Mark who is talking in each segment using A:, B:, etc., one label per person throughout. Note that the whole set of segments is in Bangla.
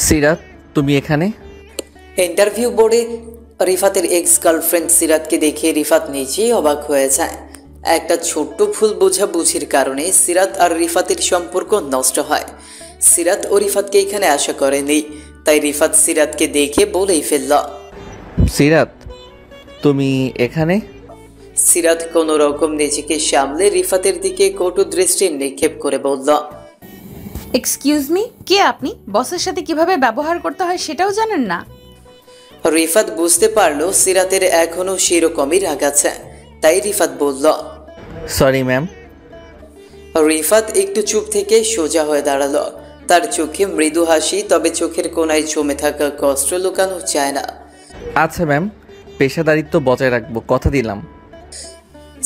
A: সিরাত, তুমি এখানে?
B: ইন্টারভিউ বোর্ডে রিফাতের এক্স গার্লফ্রেন্ড সিরাতকে দেখে রিফাত নিজেই অবাক হয়ে যায়। একটা ছোট্ট ভুল বোঝাবুঝির কারণে সিরাত আর রিফাতের সম্পর্ক নষ্ট হয়। সিরাত ও রিফাতকে এখানে আশা করেনি, তাই রিফাত সিরাতকে দেখে বলেই ফেলল,
A: সিরাত, তুমি এখানে?
B: সিরাত কোনো রকম নিজেকে সামলে রিফাতের দিকে কটু দৃষ্টি নিক্ষেপ করে বলল,
C: এক্সকিউজ মি, কে আপনি? বসের সাথে কিভাবে ব্যবহার করতে হয় সেটাও জানেন না?
B: রিফাত বুঝতে পারল সিরাতের এখনো সেরকমই রাগ আছে, তাই রিফাত বলল,
A: সরি ম্যাম।
B: রিফাত একটু চুপ থেকে সোজা হয়ে দাঁড়ালো। তার চোখে মৃদু হাসি, তবে চোখের কোনায় জমে থাকা কষ্ট লুকানো যায় না।
A: আচ্ছা ম্যাম, পেশাদারিত্ব বজায় রাখবো, কথা দিলাম।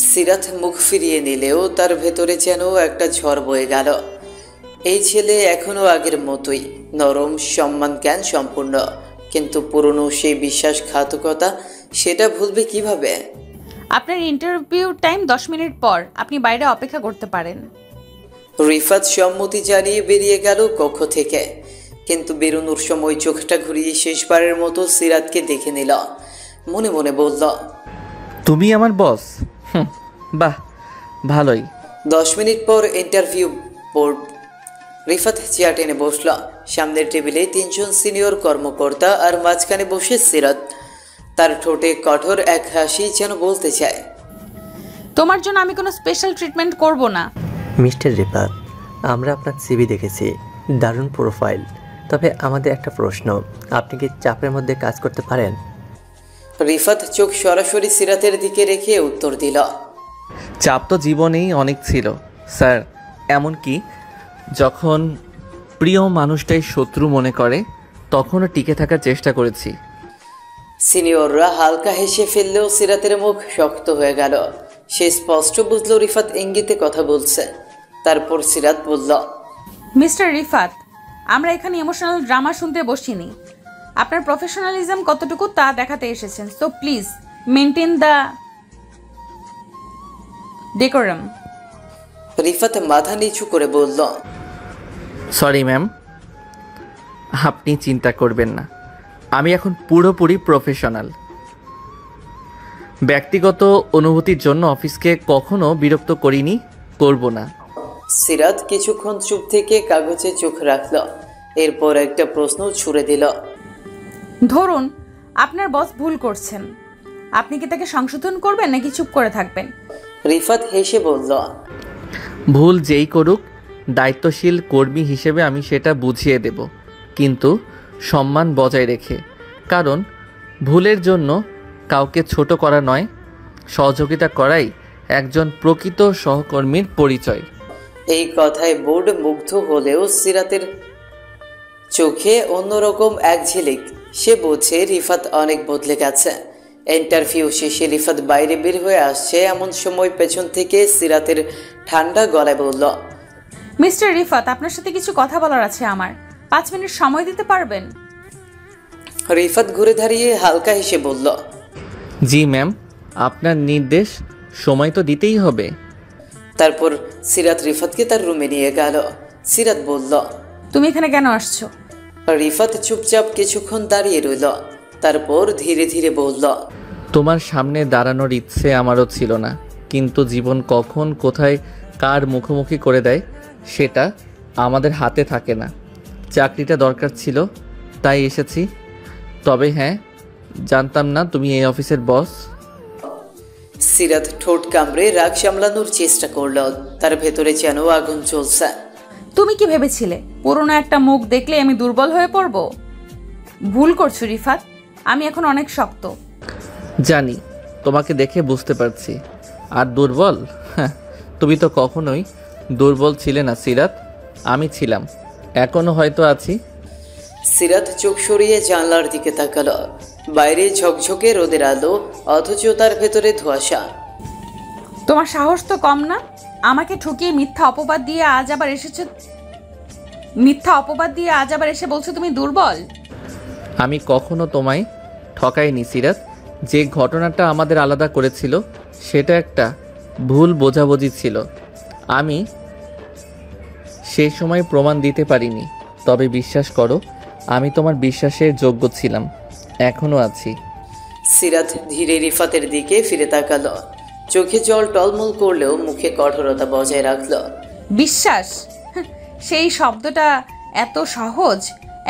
B: সিরাত মুখ ফিরিয়ে নিলেও তার ভেতরে যেন একটা ঝড় বয়ে গেল। এই ছেলে এখনো আগের মতোই নরম, সম্মান জ্ঞান সম্পূর্ণ, কিন্তু পুরনো সেই বিশ্বাসঘাতকতা সেটা ভুলবে কিভাবে?
C: আপনার ইন্টারভিউ টাইম 10 মিনিট পর, আপনি বাইরে অপেক্ষা করতে পারেন।
B: রিফাত সম্মতি জানিয়ে বেরিয়ে গেল কক্ষ থেকে, কিন্তু বেরোনোর সময় চোখটা ঘুরিয়ে শেষবারের মতো সিরাতকে দেখে নিল। মনে মনে বলল,
A: তুমি আমার বস? বাহ, ভালোই।
B: 10 মিনিট পর ইন্টারভিউ বোর্ড। রিফাত চেয়ার টেনে বসল। সামনের টেবিলে 3 জন সিনিয়র কর্মকর্তা আর মাঝখানে বসে সিরাত। তার ঠোঁটে কঠোর এক হাসি, যেন বলতে চায়,
C: তোমার জন্য আমি কোনো স্পেশাল ট্রিটমেন্ট করব না।
D: মিস্টার রিফাত, আমরা আপনার সিভি দেখেছি, দারুণ প্রোফাইল। তবে আমাদের একটা প্রশ্ন, আপনি কি চাপের মধ্যে কাজ করতে পারেন?
B: রিফাত চোখ সরাসরি সিরাতের দিকে রেখে উত্তর দিল,
A: চাপ তো জীবনেই অনেক ছিল স্যার, এমনকি যখন প্রিয় মানুষটাই শত্রু মনে করে তখনও টিকে থাকার চেষ্টা করেছি।
B: সিনিয়ররা হালকা হেসে ফেললেও সিরাতের মুখ শক্ত হয়ে গেল। সে স্পষ্ট বুঝলো রিফাত ইঙ্গিতে কথা বলছে। তারপর সিরাত বলল,
C: মিস্টার রিফাত, আমরা এখানে ইমোশনাল ড্রামা শুনতে বসিনি। আপনার প্রফেশনালিজম কতটুকু তা দেখাতে এসেছেন, so please maintain the decorum.
B: Rifat মাথা নিচু করে বলল,
A: সরি ম্যাম, আপনি চিন্তা করবেন না, আমি এখন পুরোপুরি প্রফেশনাল। ব্যক্তিগত অনুভূতির জন্য অফিসকে কখনো বিরক্ত করিনি, করব না।
B: সিরাত কিছুক্ষণ চুপ থেকে কাগজে চোখ রাখল, এরপর একটা প্রশ্ন ছুড়ে দিল,
C: ধরুন আপনার বস ভুল করছেন, আপনি কি তাকে সংশোধন করবেন নাকি চুপ করে থাকবেন?
B: রিফাত হেসে বলল,
A: ভুল যেই করুক, দায়িত্বশীল কর্মী হিসেবে আমি সেটা বুঝিয়ে দেব, কিন্তু সম্মান বজায় রেখে। কারণ ভুলের জন্য কাউকে ছোট করা নয়, সহযোগিতা করাই একজন প্রকৃত সহকর্মীর পরিচয়।
B: এই কথায় বোর্ড মুগ্ধ হলেও সিরাতের চোখে অন্যরকম এক ঝিলিক। সে বোঝে রিফাত অনেক বদলে গেছে। ইন্টারভিউ শেষে রিফাত বাইরে বের হয়ে আসছে, এমন সময় পেছন থেকে সিরাতের ঠান্ডা গলায় বলল,
C: মিস্টার রিফাত, আপনার সাথে কিছু কথা বলার আছে আমার। 5 মিনিট সময় দিতে পারবেন?
B: রিফাত ঘুরে দাঁড়িয়ে হালকা হেসে বলল,
A: জি ম্যাম, আপনার নির্দেশ, সময় তো দিতেই হবে।
B: তারপর সিরাত রিফাতকে তার রুমে নিয়ে গেল। সিরাত বলল,
C: তুমি এখানে কেন আসছো?
B: রিফাত চুপচাপ কিছুক্ষণ দাঁড়িয়ে রইল, তারপর ধীরে ধীরে বলল,
A: তোমার সামনে দাঁড়ানোর ইচ্ছে আমারও ছিল না, কিন্তু জীবন কখন কোথায় কার মুখোমুখি করে দেয় সেটা আমাদের হাতে থাকে না। চাকরিটা দরকার ছিল, তাই এসেছি। তবে হ্যাঁ, জানতাম না তুমি এই অফিসের বস।
B: সিরাত ঠোঁট কামড়ে রাগ সামলানোর চেষ্টা করল, তার ভেতরে যেন আগুন জ্বলছে।
C: তুমি কি ভেবেছিলে পুরনো একটা মুখ দেখলে আমি দুর্বল হয়ে পড়ব? ভুল করছো রিফাত, আমি এখন অনেক শক্ত।
A: জানি, তোমাকে দেখে বুঝতে পারছি। আর দুর্বল? তুমি তো কখনোই দুর্বল ছিলে না সিরাত, আমি ছিলাম, এখনো হয়তো আছি।
B: সিরাত চোখ সরিয়ে জানলার দিকে তাকালো। বাইরে ঝকঝকে রোদের আলো, অথচ তার ভেতরে ধোঁয়াশা।
C: তোমার সাহস তো কম না, আমাকে ঠকিয়ে মিথ্যা অপবাদ দিয়ে আজ আবার এসে বলছো তুমি দুর্বল।
A: আমি কখনো তোমায় ঠকাইনি সিরাত। যে ঘটনাটা আমাদের আলাদা করেছিল সেটা একটা ভুল বোঝাবুঝি ছিল। আমি সেই সময় প্রমাণ দিতে পারিনি, তবে বিশ্বাস করো, আমি তোমার বিশ্বাসের যোগ্য ছিলাম, এখনও আছি।
B: সিরাত ধীরে রিফাতের দিকে ফিরে তাকালো। চোখে জল টলমল করলেও মুখে কঠোরতা বজায় রাখলো।
C: বিশ্বাস? সেই শব্দটা এত সহজ,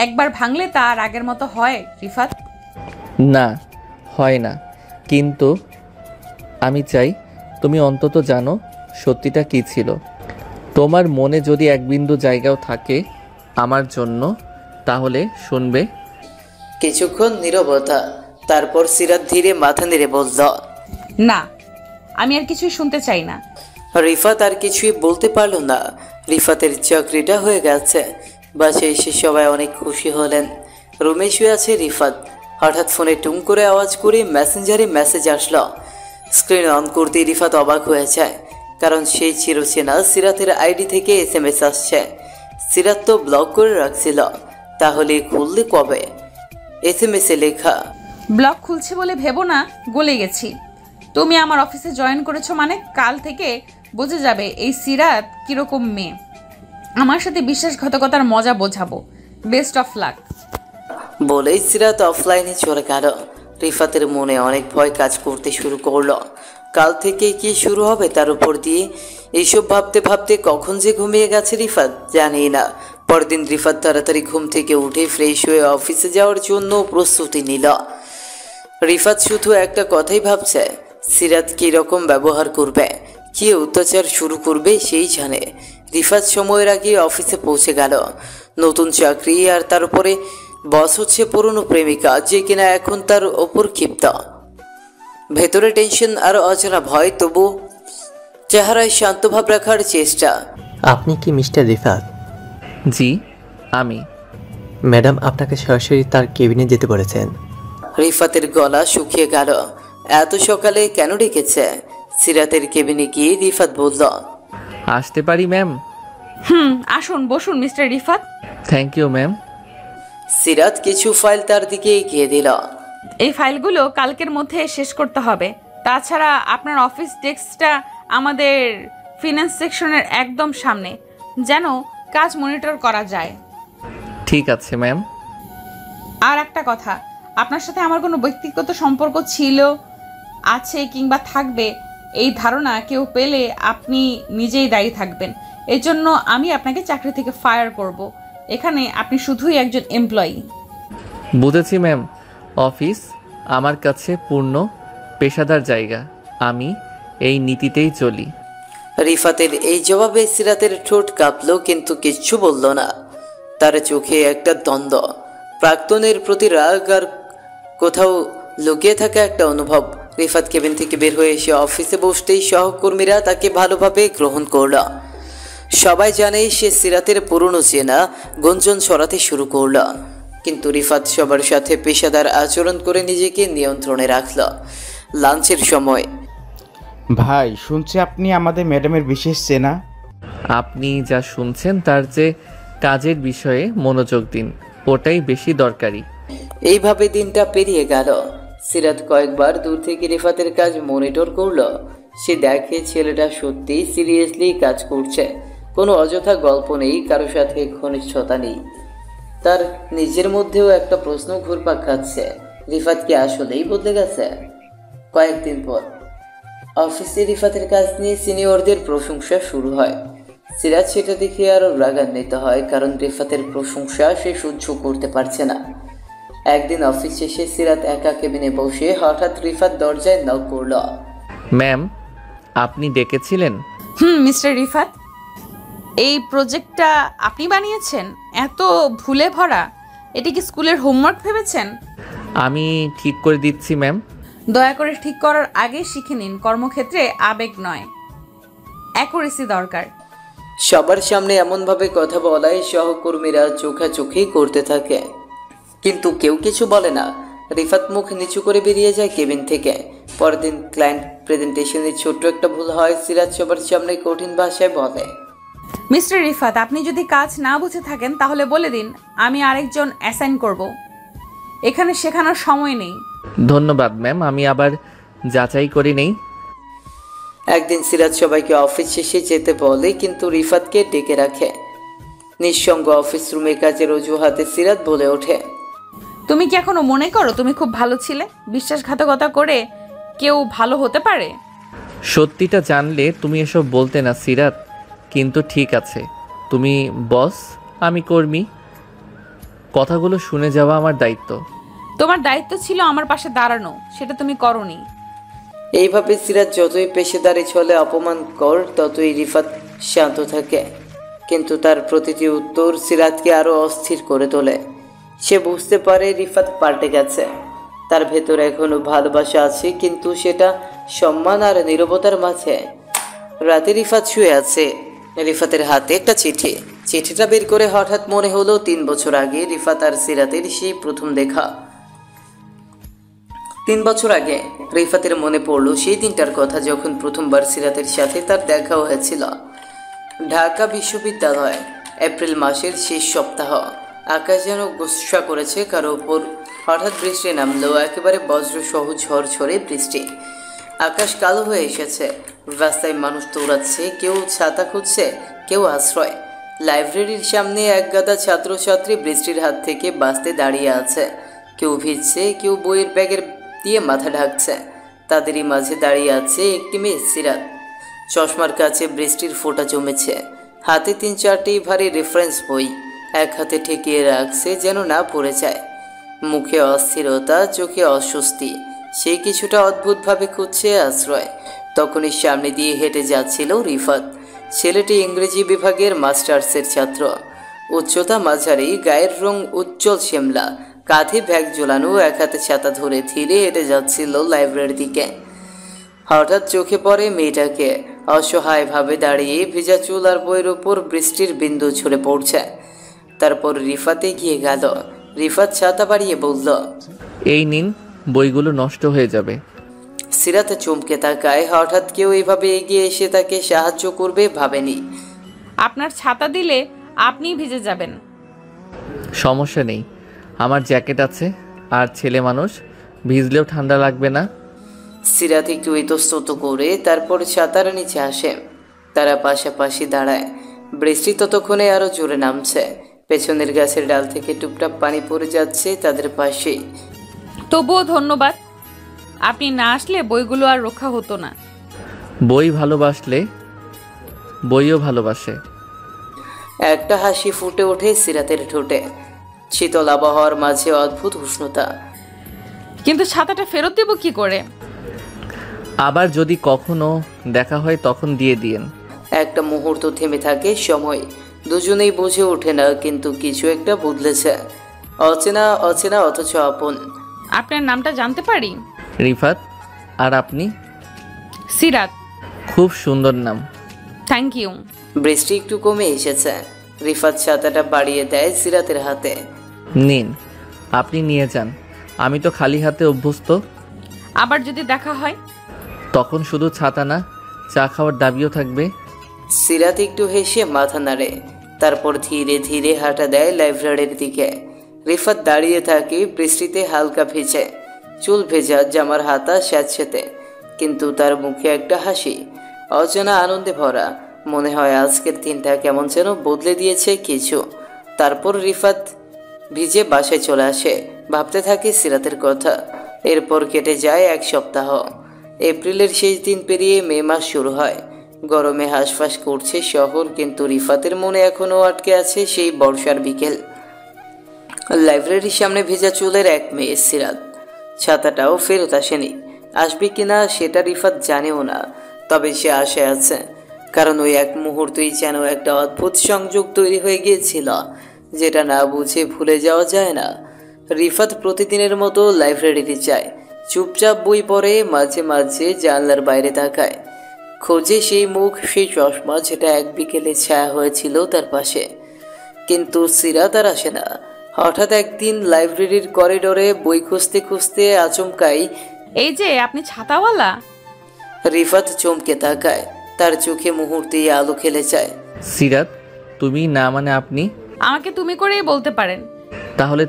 C: একবার ভাঙলে তা আর আগের মতো হয় রিফাত?
A: না, হয় না, কিন্তু আমি চাই তুমি অন্তত জানো সত্যিটা কী ছিল। তোমার মনে যদি এক বিন্দু জায়গাও থাকে আমার জন্য, তাহলে শুনবে।
B: কিছুক্ষণ নীরবতা, তারপর সিরাত ধীরে মাথা নেড়ে বলল,
C: না, আমি আর কিছুই শুনতে চাই না।
B: রিফাত আর কিছুই বলতে পারল না। রিফাতের চাকরিটা হয়ে গেছে। বাসায় এসে সবাই অনেক খুশি হলেন। রুমে শুয়ে আছে রিফাত। হঠাৎ ফোনে টুং করে আওয়াজ করে মেসেঞ্জারে মেসেজ আসলো। স্ক্রিন অন করতে রিফাত অবাক হয়ে যায়, কারণ সেই চিরচেনা সিরাতের আইডি থেকে SMS আসছে। সিরাত তো ব্লক করে রাখছিল, তাহলে খুললে কবে? SMS-এ লেখা,
C: ব্লগ খুলছে বলে ভেবো না গলে গেছি। তুমি আমার অফিসে জয়েন করেছো মানে কাল থেকে বুঝে যাবে এই সিরাত কিরকম মেয়ে। আমার সাথে বিশ্বাসঘাতকতার মজা বোঝাবো। Best of luck.
B: বলেই সিরাত অফলাইনে চলে গেল। রিফাতের মনে অনেক ভয় কাজ করতে শুরু করলো। কাল থেকে কি শুরু হবে তার উপর দিয়ে। এইসব ভাবতে ভাবতে কখন যে ঘুমিয়ে গেছে রিফাত জানি না। পরদিন রিফাত তাড়াতাড়ি ঘুম থেকে উঠে ফ্রেশ হয়ে অফিসে যাওয়ার জন্য প্রস্তুতি নিল। রিফাত শুধু একটা কথাই ভাবছে, সিরাত কীরকম ব্যবহার করবে, কি অত্যাচার শুরু করবে সেই জানে। রিফাত সময়ের আগে অফিসে পৌঁছে গেল। নতুন চাকরি, আর তার উপরে বস হচ্ছে পুরনো প্রেমিকা, যে কিনা এখন তার ওপর ক্ষিপ্ত। ভেতরে টেনশন আর অজানা ভয়, তবু চেহারায় শান্ত ভাব রাখার চেষ্টা।
D: আপনি কি মিস্টার রিফাত?
A: জি, আমি।
D: ম্যাডাম আপনাকে সরাসরি তার কেবিনে যেতে বলেছেন।
B: রিফাতের গলা শুকিয়ে গেল। এত সকালে কেন ডেকেছে? সিরাতের কেবিনে গিয়ে রিফাত বলল,
A: আসতে পারি ম্যাম?
C: আসুন, বসুন mister Rifat.
A: Thank you ma'am.
B: Sirat কিছু ফাইল তার দিকে এগিয়ে দিল।
C: এই ফাইলগুলো কালকের মধ্যে শেষ করতে হবে। তাছাড়া আপনার অফিস ডেস্কটা আমাদের ফিনান্স সেকশনের একদম সামনে, যেন কাজ মনিটর করা যায়।
A: ঠিক আছে ম্যাম।
C: আর একটা কথা, আপনার সাথে আমার কোনো ব্যক্তিগত সম্পর্ক ছিল, আছে কিংবা থাকবে এই ধারণা কেউ পেলে আপনি নিজেই দায়ী থাকবেন। এই জন্য আমি আপনাকে চাকরি থেকে ফায়ার করব। এখানে আপনি শুধুই একজন এমপ্লয়ি।
A: বুঝেছি ম্যাম। অফিস আমার কাছে পূর্ণ পেশাদার জায়গা, আমি এই নীতিতেই চলি।
B: রিফাতের এই জবাবে সিরাতের ঠোঁট কাঁপলো, কিন্তু কিচ্ছু বলল না। তার চোখে একটা দ্বন্দ্ব, প্রাক্তনের প্রতি রাগ আর কোথাও লুকিয়ে থাকা একটা অনুভব। রিফাত কেবিন থেকে বের হয়ে এসে অফিসে বসতেই সহকর্মীরা তাকে ভালোভাবে গ্রহণ করল। সবাই জানে সে সিরাতের পুরনো চেনা, গুঞ্জন ছড়াতে শুরু করল। কিন্তু রিফাত সবার সাথে পেশাদার আচরণ করে নিজেকে নিয়ন্ত্রণে রাখল। লাঞ্চের সময়,
E: ভাই শুনছি আপনি আমাদের ম্যাডামের বিশেষ চেনা।
A: আপনি যা শুনছেন তার চেয়ে কাজের বিষয়ে মনোযোগ দিন, ওটাই বেশি দরকারি।
B: এইভাবে দিনটা পেরিয়ে গেল। সিরাত কয়েকবার দূর থেকে রিফাতের কাজ মনিটর করলো। সে দেখে ছেলেটা সত্যি সিরিয়াসলি কাজ করছে, কোনো অযথা গল্প নেই, কারো সাথে ঘনিষ্ঠতা নেই। তার নিজের মধ্যেও একটা প্রশ্ন ঘুরপাক খাচ্ছে, রিফাত কি আসলেই বদলে গেছে? কয়েকদিন পর অফিসে রিফাতের কাজ নিয়ে সিনিয়রদের প্রশংসা শুরু হয়। সিরাজ সেটা দেখে আরও রাগান্বিত হয়, কারণ রিফাতের প্রশংসা সে সহ্য করতে পারছে না। একদিন অফিস শেষে সিরাত একা কেবিনে বসে হঠাৎ রিফাত দরজায় নক করল।
A: ম্যাম, আপনি ডেকেছিলেন?
C: মিস্টার রিফাত, এই প্রজেক্টটা আপনি বানিয়েছেন? এত ভুলে ভরা, এটি কি স্কুলের হোমওয়ার্ক ভেবেছেন?
A: আমি ঠিক করে দিচ্ছি ম্যাম।
C: দয়া করে ঠিক করার আগে শিখে নিন, কর্মক্ষেত্রে আবেগ নয়, অ্যাকুরেসি দরকার।
B: সবার সামনে এমনভাবে কথা বলায় সহকর্মীরা চোখাচোখি করতে থাকে, কিন্তু কেউ কিছু বলে না। রিফাত মুখ নিচু করে বেরিয়ে যায় কেবিন থেকে। পরদিন ক্লায়েন্ট প্রেজেন্টেশনের ছোট্ট একটা ভুল হয়। সিরাজ সবার সামনে কঠিন ভাষায় বলে,
C: মিস্টার রিফাত, আপনি যদি কাজ না বুঝে থাকেন তাহলে বলে দিন, আমি আরেকজন অ্যাসাইন করব। এখানে শেখানোর সময় নেই।
A: ধন্যবাদ ম্যাম, আমি আবার যাচাই করি নেই।
B: একদিন সিরাজ সবাইকে অফিস শেষে যেতে বলে, কিন্তু রিফাতকে ডেকে রাখে। নিঃসঙ্গ অফিস রুমে কাজের অজুহাতে সিরাত বলে ওঠে,
C: তুমি কি এখনো মনে করো তুমি খুব ভালো ছিলে? বিশ্বাসঘাতকতা করে কেউ ভালো হতে পারে?
A: সত্যিটা জানলে তুমি এসব বলতে না সিরাত। কিন্তু ঠিক আছে, তুমি বস, আমি কর্মী, কথাগুলো শুনে যাওয়া আমার দায়িত্ব।
C: তোমার দায়িত্ব ছিল আমার পাশে দাঁড়ানো, সেটা তুমি করোনি।
B: এইভাবে সিরাত যতই পেশাদারি ছলে অপমান কর ততই রিফাত শান্ত থাকে। কিন্তু তার প্রতিটি উত্তর সিরাতকে আরো অস্থির করে তোলে। সে বুঝতে পারে রিফাত পাল্টে গেছে। তার ভেতরে এখনো ভালোবাসা আছে, কিন্তু সেটা সম্মান আর নীরবতার মাঝে। রাতে রিফাত শুয়ে আছে, রিফাতের হাতে একটা চিঠি। চিঠিটা বের করে হঠাৎ মনে হলো 3 বছর আগে রিফাত আর সিরাতের সেই প্রথম দেখা। 3 বছর আগে রিফাতের মনে পড়লো সেই দিনটার কথা, যখন প্রথমবার সিরাতের সাথে তার দেখা হয়েছিল। ঢাকা বিশ্ববিদ্যালয়, এপ্রিল মাসের শেষ সপ্তাহ। আকাশ যেন গোসা করেছে কারো ওপর। হঠাৎ বৃষ্টি নামলো, একেবারে বজ্রসহ ঝড়ঝড়ে বৃষ্টি। আকাশ কালো হয়ে এসেছে, রাস্তায় মানুষ দৌড়াচ্ছে, কেউ ছাতা খুঁজছে, কেউ আশ্রয়। লাইব্রেরির সামনে একগাদা ছাত্রছাত্রী বৃষ্টির হাত থেকে বাঁচতে দাঁড়িয়ে আছে। কেউ ভিজছে, কেউ বইয়ের ব্যাগের দিয়ে মাথা ঢাকছে। তাদেরই মাঝে দাঁড়িয়ে আছে একটি মেয়ে, সিরাত। চশমার কাছে বৃষ্টির ফোঁটা জমেছে, হাতে 3-4টি ভারী রেফারেন্স বই এক হাতে ঠেকিয়ে রাখছে যেন না পড়ে যায়। মুখে অস্থিরতা, চোখে অস্বস্তি। সে কিছুটা অদ্ভুতভাবে খুঁজছে আশ্রয়। তখনই সামনে দিয়ে হেঁটে যাচ্ছিল রিফাত। ছেলেটি ইংরেজি বিভাগের মাস্টার্সের ছাত্র। উচ্চতা মাঝারি, গায়ের রং উজ্জ্বল শ্যামলা, কাঁধে ব্যাগ ঝোলানো, এক হাতে ছাতা ধরে ধীরে হেঁটে যাচ্ছিল লাইব্রেরির দিকে। হঠাৎ চোখে পড়ে মেয়েটাকে, অসহায়ভাবে দাঁড়িয়ে, ভেজা চুল আর বইয়ের উপর বৃষ্টির বিন্দু ঝরে পড়ছে। তারপর রিফাতে গিয়ে গেল। রিফাত ছাতা বাড়িয়ে বলল,
A: এই নিন, বইগুলো নষ্ট হয়ে যাবে।
B: সিরাতে চমকে তাকায়। হঠাৎ কেউ এইভাবে এগিয়ে এসে তাকে সাহায্য করবে ভাবেনি।
C: আপনার ছাতা দিলে আপনিই ভিজে যাবেন।
A: সমস্যা নেই, আমার জ্যাকেট আছে, আর ছেলে মানুষ, ভিজলেও ঠান্ডা লাগবে না।
B: সিরাত একটু ইতস্তত করে তারপর ছাতার নিচে আসে। তারা পাশাপাশি দাঁড়ায়। বৃষ্টি ততক্ষণে আরো জোরে নামছে। পেছনের গাছের ডাল থেকে টুপটাপ পানি পড়ে যাচ্ছে তাদের পাশেই।
C: তবুও ধন্যবাদ, আপনি না আসলে বইগুলো আর রক্ষা হতো না।
A: বই ভালোবাসলে বইও ভালোবাসে।
B: একটা হাসি ফুটে ওঠে সিরাতের ঠোঁটে। শীতল আবহাওয়ার মাঝে অদ্ভুত উষ্ণতা।
C: কিন্তু ছাতাটা ফেরত দেব কি করে?
A: আবার যদি কখনো দেখা হয় তখন দিয়ে দিয়েন।
B: একটা মুহূর্ত থেমে থাকে সময়। দুজনেই বুঝে ওঠে না, কিন্তু কিছু একটা বদলেছে। অচেনা অচেনা অথচ আপন।
C: আপনার নামটা জানতে পারি?
A: রিফাত। আর আপনি?
C: সিরাত।
A: খুব সুন্দর নাম।
C: Thank you.
B: বৃষ্টি একটু কমে এসেছে। রিফাত ছাতাটা বাড়িয়ে দেয় সিরাতের হাতে।
A: নিন, আপনি নিয়ে যান, আমি তো খালি হাতে অভ্যস্ত।
C: আবার যদি দেখা হয়?
A: তখন শুধু ছাতা না, চা খাওয়ার দাবিও থাকবে।
B: সিরাত একটু হেসে মাথা নাড়ে, তারপর ধীরে ধীরে হাঁটা দেয় লাইব্রেরির দিকে। রিফাত দাঁড়িয়ে থাকে, বৃষ্টিতে হালকা ভেজে, চুল ভেজা, জামার হাতা স্যাঁতসেঁতে, কিন্তু তার মুখে একটা হাসি, অজানা আনন্দে ভরা। মনে হয় আজকের দিনটা কেমন যেন বদলে দিয়েছে কিছু। তারপর রিফাত ভিজে বাসায় চলে আসে, ভাবতে থাকে সিরাতের কথা। এরপর কেটে যায় 1 সপ্তাহ। এপ্রিলের শেষ দিন পেরিয়ে মে মাস শুরু হয়। গরমে হাঁসফাঁস করছে শহর, কিন্তু রিফাতের মনে এখনও আটকে আছে সেই বর্ষার বিকেল। লাইব্রেরির সামনে ভেজা চুলের এক মেয়ে, সিরাত। ছাতাটাও ফেরত আসেনি। আসবে কিনা সেটা রিফাত জানেও না, তবে সে আশায় আছে। কারণ ওই এক মুহূর্তেই যেন একটা অদ্ভুত সংযোগ তৈরি হয়ে গিয়েছিল, যেটা না বুঝে ভুলে যাওয়া যায় না। রিফাত প্রতিদিনের মতো লাইব্রেরিতে যায়, চুপচাপ বই পড়ে, মাঝে মাঝে জানলার বাইরে তাকায়, খোঁজে সেই মুখ, সেই চশমা যেটা এক বিকেলে ছায়া হয়েছিল তার পাশে। কিন্তু সিরাত আর আসে না। হঠাৎ একদিন লাইব্রেরির করিডোরে বই খুঁজতে খুঁজতে আচমকাই,
C: এই যে আপনি ছাতাওয়ালা।
B: রিফাত চমকে তাকায়, তার চোখে মুহূর্তেই আলো খেলে যায়।
A: সিরাত, তুমি না মানে আপনি?
C: আমাকে তুমি করেই বলতে পারেন।
A: তাহলে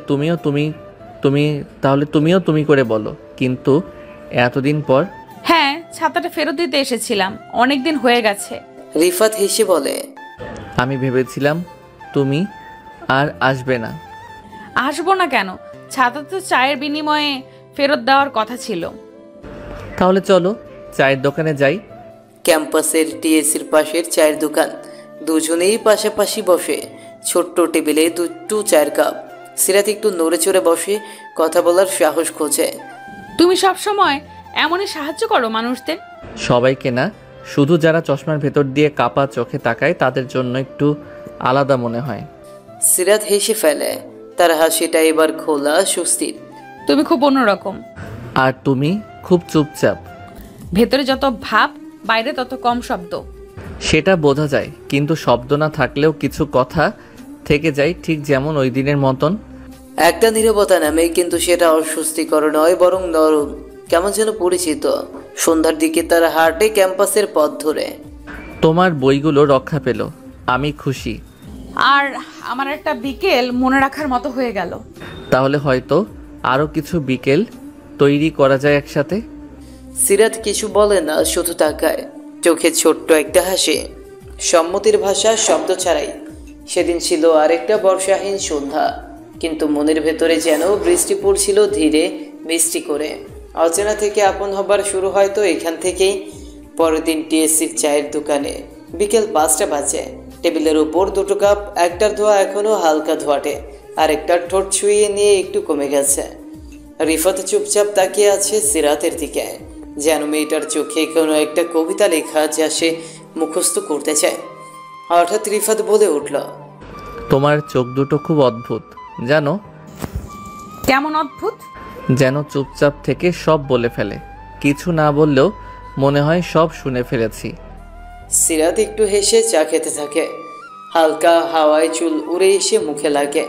A: তুমিও তুমি করে বলো। কিন্তু এতদিন পর?
C: হ্যাঁ, ছাতাটা ফেরত দিতে এসেছিলাম, অনেক দিন হয়ে গেছে।
B: রিফাত হেসে বলে,
A: আমি ভেবেছিলাম তুমি আর আসবে না।
C: আসবো না কেন? ছাতা তো চায়ের বিনিময়ে ফেরত দেওয়ার কথা ছিল।
A: তাহলে চলো চায়ের দোকানে যাই।
B: ক্যাম্পাসের টিএসির পাশের চায়ের দোকান। দুজনেই পাশাপাশি বসে, ছোট্ট টেবিলে দুটো চায়ের কাপ। সিরাত একটু নড়ে চড়ে বসে, কথা বলার সাহস খোঁজে।
C: তুমি সব সময় এমনই সাহায্য করো মানুষদের?
A: সবাইকে না, শুধু যারা চশমার ভেতর দিয়ে কাপা চোখে তাকায় তাদের জন্য একটু আলাদা মনে হয়।
B: সিরাত হেসে ফেলে, তার হাসিটা এবার খোলা স্বস্তির।
C: তুমি খুব অন্যরকম।
A: আর তুমি খুব চুপচাপ।
C: ভেতরে যত ভাব, বাইরে তত কম শব্দ।
A: সেটা বোঝা যায়, কিন্তু শব্দ না থাকলেও কিছু কথা থেকে যায়, ঠিক যেমন ওই দিনের মতন।
B: একটা নীরবতা নামে, কিন্তু সেটা অস্বস্তিকর নয়, বরং নরম, কেমন যেন পরিচিত। সন্ধ্যার দিকে তারা হাঁটে ক্যাম্পাসের পথ ধরে।
A: তোমার বইগুলো রক্ষা পেল, আমি খুশি।
C: আর আমার একটা বিকেল মনে রাখার মতো হয়ে গেল।
A: তাহলে হয়তো আরও কিছু বিকেল তৈরি করা যায় একসাথে।
B: সিরাত কিছু বলে না, শুধু তাকায়, চোখে ছোট্ট একটা হাসি। সম্মতির ভাষা শব্দ ছাড়াই। সেদিন ছিল আরেকটা বর্ষাহীন সন্ধ্যা, কিন্তু মনের ভেতরে যেন বৃষ্টি পড়ছিল ধীরে মিষ্টি করে। অচেনা থেকে আপন হবার শুরু হয়তো এখান থেকেই। পরের দিন টিএসসির চায়ের দোকানে বিকেল 5টা বাজে। টেবিলের উপর দুটো কাপ, একটার ধোয়া এখনও হালকা ধোয়াটে, আর একটার ঠোঁট ছুঁয়ে নিয়ে একটু কমে গেছে। রিফাত চুপচাপ তাকিয়ে আছে সিরাতের দিকে, যেন মেয়েটার চোখে কোনো একটা কবিতা লেখা যা সে মুখস্থ করতে চায়। হঠাৎ রিফাত বলে উঠল,
A: তোমার চোখ দুটো খুব অদ্ভুত জানো।
C: কেমন অদ্ভুত?
A: যেন চুপচাপ থেকে সব বলে ফেলে, কিছু না বললেও মনে হয় সব শুনে ফেলেছি।
B: সিরাত একটু হেসে চা খেতে থাকে। হালকা হাওয়ায় চুল উড়ে এসে মুখে লাগে।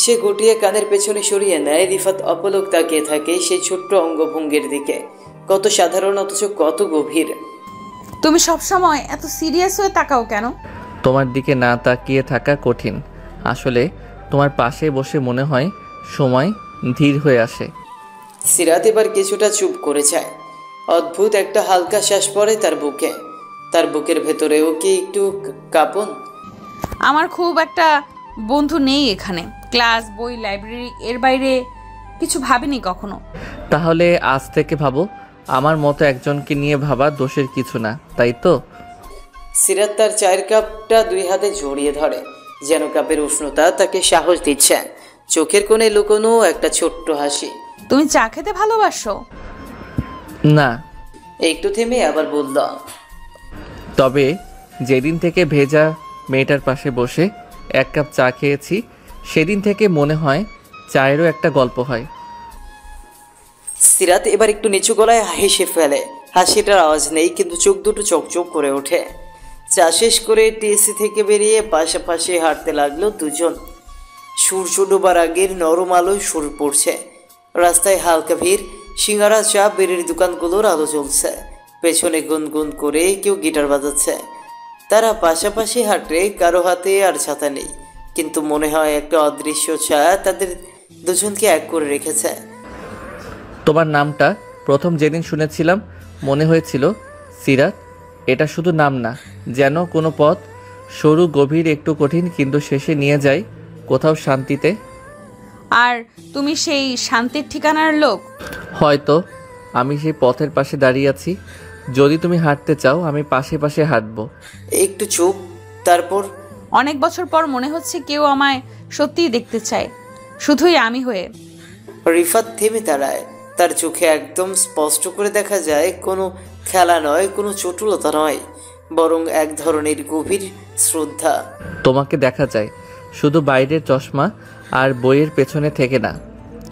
B: সে গুটিয়ে কানের পেছনে সরিয়ে নেয়। রিফাত অপলক তাকিয়ে থাকে সেই ছোট্ট অঙ্গভঙ্গির দিকে, কত সাধারণ অথচ কত গভীর।
C: তুমি সবসময় এত সিরিয়াস হয়ে তাকাও কেন?
A: তোমার দিকে না তাকিয়ে থাকা কঠিন। আসলে তোমার পাশে বসে মনে হয় সময় ধীর হয়ে আসে।
B: সিরাত এবার কিছুটা চুপ করে যায়। অদ্ভুত একটা হালকা শ্বাস পড়ে তার বুকে। তার বুকের ভেতরেও কি একটু কাঁপন?
C: আমার খুব একটা বন্ধু নেই এখানে। ক্লাস, বই, লাইব্রেরি, এর বাইরে কিছু ভাবিনি কখনো।
A: তাহলে আজ থেকে ভাবো, আমার মতো একজনকে নিয়ে ভাবা দোষের কিছু না, তাই তো?
B: সিরাত তার চায়ের কাপটা 2 হাতে জড়িয়ে ধরে, যেন কাপের উষ্ণতা তাকে সাহস দিচ্ছে। চোখের কোণে লুকোনো একটা ছোট্ট হাসি।
C: তুমি চা খেতে ভালোবাসো?
A: না।
B: একটু থেমে আবার বলল,
A: তবে যেদিন থেকে ভেজা মেয়েটার পাশে বসে 1 কাপ চা খেয়েছি, সেদিন থেকে মনে হয় চায়েরও একটা গল্প হয়।
B: সিরাত এবার একটু নিচু গলায় হেসে ফেলে। হাসিটার আওয়াজ নেই, কিন্তু চোখ দুটো চকচক করে ওঠে। চা শেষ করে টিএসসি থেকে বেরিয়ে পাশাপাশি হাঁটতে লাগলো দুজন। সূর্য ডোবার আগের নরম আলোয় শুরু পড়ছে। রাস্তায় হালকা ভিড়, সিঙ্গারা, চা, বেরির দোকানগুলোর আলো জ্বলছে। পেছনে গুনগুন করে কেউ গিটার বাজাচ্ছে। তারা পাশাপাশি হাঁটে, কারো হাতে আর ছাতা নেই, কিন্তু মনে হয় একটা অদৃশ্য ছায়া তাদের দুজনকে এক করে রেখেছে।
A: তোমার নামটা প্রথম যেদিন শুনেছিলাম মনে হয়েছিল সিরাত। এটা শুধু নাম না, যেন কোনো পথ, সরু, গভীর, একটু কঠিন, কিন্তু শেষে নিয়ে যায় কোথাও শান্তিতে।
C: আর তুমি সেই শান্তির ঠিকানার লোক?
A: হয়তো আমি সেই পথের পাশে দাঁড়িয়ে আছি। যদি তুমি হাঁটতে চাও আমি পাশে পাশে হাঁটবো।
B: একটু চুপ, তারপর,
C: অনেক বছর পর মনে হচ্ছে কেউ আমায় সত্যিই দেখতে চায়, শুধুই আমি হয়ে।
B: রিফাত থেমে দাঁড়ায়। তার চোখে একদম স্পষ্ট করে দেখা যায় কোনো খেলা নয়, কোনো চটুলতা নয়, বরং এক ধরনের গভীর শ্রদ্ধা।
A: তোমাকে দেখা যায় শুধু বাইরের চশমা আর বইয়ের পেছনে থেকে না,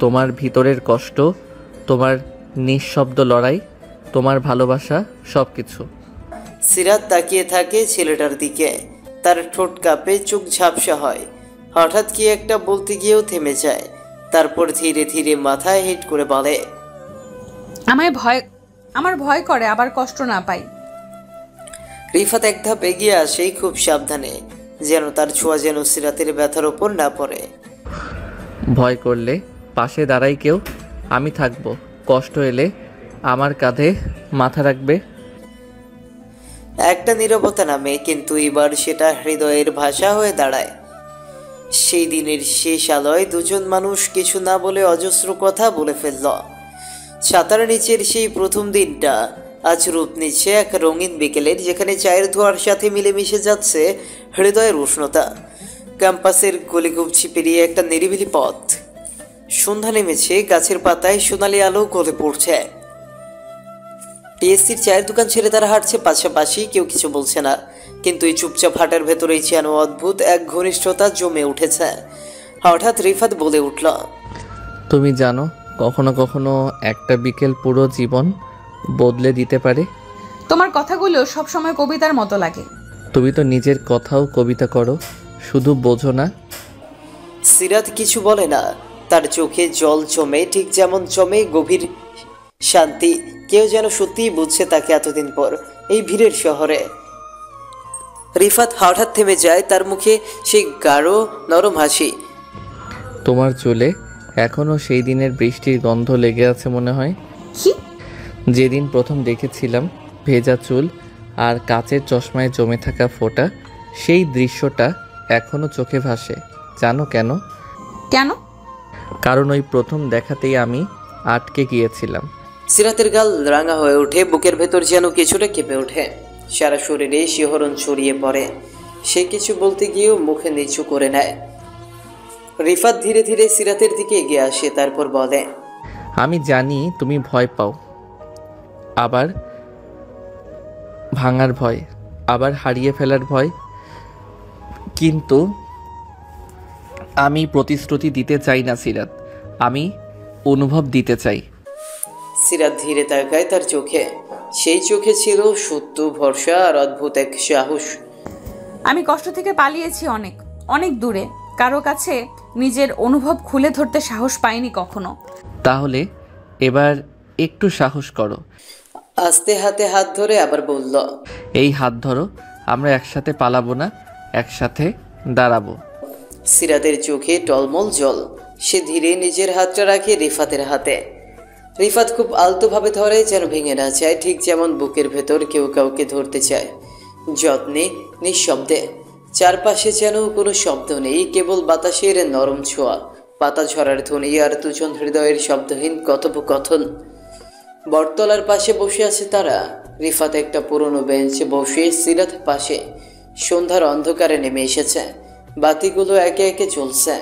A: তোমার ভিতরের কষ্ট, তোমার নিঃশব্দ লড়াই, তোমার ভালোবাসা, সব কিছু।
B: সিরাত তাকিয়ে থাকে ছেলেটার দিকে। তার ঠোঁট কাঁপে, চোখ ঝাপসা হয়। হঠাৎ কি একটা বলতে গিয়েও থেমে যায়। তারপর ধীরে ধীরে মাথায় হিট করে বলে,
C: আমার ভয় করে আবার কষ্ট না পাই।
B: রিফাত এক ধাপ এগিয়ে আসেই খুব সাবধানে, যেন তার ছোঁয়া যেন সিরাতের ব্যথার ওপর না পড়ে।
A: ভয় করলে পাশে দাঁড়াই কেউ, আমি থাকবো। কষ্ট এলে আমার কাঁধে মাথা রাখবে।
B: একটা নীরবতা নামে, কিন্তু এবার সেটা হৃদয়ের ভাষা হয়ে দাঁড়ায়। সেই দিনের শেষ আলোয় দুজন মানুষ কিছু না বলে অজস্র কথা বলে ফেলল। ছাতার নিচের সেই প্রথম দিনটা আজ রূপ নিচ্ছে এক রঙিন বিকেলের, যেখানে চায়ের ধোঁয়ার সাথে মিলেমিশে যাচ্ছে হৃদয়ের উষ্ণতা। ক্যাম্পাসের গলিগুবছি পেরিয়ে একটা নিরিবিলি পথ। সন্ধ্যা নেমেছে, গাছের পাতায় সোনালি আলো গলে পড়ছে। টিএসসির চায়ের দোকান ছেড়ে তারা হাঁটছে পাশাপাশি, কেউ কিছু বলছে না, কিন্তু এই চুপচাপ হাঁটার ভেতরেই যেন অদ্ভুত এক ঘনিষ্ঠতা জমে উঠেছে। হঠাৎ রিফাত বলে উঠল,
A: তুমি জানো কখনো কখনো একটা বিকেল পুরো জীবন বদলে দিতে পারে।
C: তোমার কথাগুলো সবসময় কবিতার মতো লাগে।
A: তুমি তো নিজের কথাও কবিতা করো, শুধু বোঝো না।
B: সিরাত কিছু বলে না, তার চোখে জল জমে, ঠিক যেমন জমে গভীর শান্তি। কেউ যেন সত্যিই বুঝছে তাকে এতদিন পর এই ভিড়ের শহরে। রিফাত হঠাৎ থেমে যায়, তার মুখে সেই গাঢ় নরম হাসি।
A: তোমার চুলে এখনো সেই দিনের বৃষ্টির গন্ধ লেগে আছে মনে হয়।
C: কি?
A: যেদিন প্রথম দেখেছিলাম, ভেজা চুল আর কাচের চশমায় জমে থাকা ফোঁটা, সেই দৃশ্যটা এখনো চোখে ভাসে। জানো কেন?
C: কেন?
A: কারণ ওই প্রথম দেখাতেই আমি আটকে গিয়েছিলাম।
B: সিরাতের গাল রাঙা হয়ে ওঠে, বুকের ভেতর যেন কিছুটা কেঁপে ওঠে, সারা শরীরে শিহরণ ছড়িয়ে পড়ে। সে কিছু বলতে গিয়েও মুখে নিচু করে নেয়। রিফাত ধীরে ধীরে সিরাতের দিকে এগিয়ে আসে, তারপর বলে,
A: আমি জানি তুমি ভয় পাও, আবার ভাঙার ভয়, আবার হারিয়ে ফেলার ভয়, কিন্তু আমি প্রতিশ্রুতি দিতে চাই না সিরাত, আমি অনুভব দিতে চাই।
B: সিরাত ধীরে তাকায় তার চোখে। সেই চোখে ছিল সত্য, ভরসা আর অদ্ভুত এক সাহস।
C: আমি কষ্ট থেকে পালিয়েছি অনেক অনেক দূরে, কারো কাছে নিজের অনুভব খুলে ধরতে সাহস পাইনি কখনো।
A: তাহলে এবার একটু সাহস করো।
B: আস্তে হাতে হাত ধরে আবার বলল,
A: এই হাত ধরো, আমরা একসাথে পালাবো না, একসাথে দাঁড়াবো।
B: সিরাতের চোখে টলমল জল। সে ধীরে নিজের হাতটা রাখে রিফাতের হাতে। রিফাত খুব আলতোভাবে ধরে, যেন ভেঙে না যায়, ঠিক যেমন বুকের ভেতর কেউ কাউকে ধরতে চায়, যত্নে, নিঃশব্দে। চারপাশে যেন কোনো শব্দ নেই, কেবল বাতাসের নরম ছোঁয়া, পাতা ঝরার ধ্বনি আর দুজন হৃদয়ের শব্দহীন কথোপকথন। বটতলার পাশে বসে আছে তারা। রিফাত একটা পুরনো বেঞ্চে বসে, সিরাত পাশে। সন্ধ্যার অন্ধকারে নেমে এসেছে, বাতিগুলো একে একে জ্বলছে।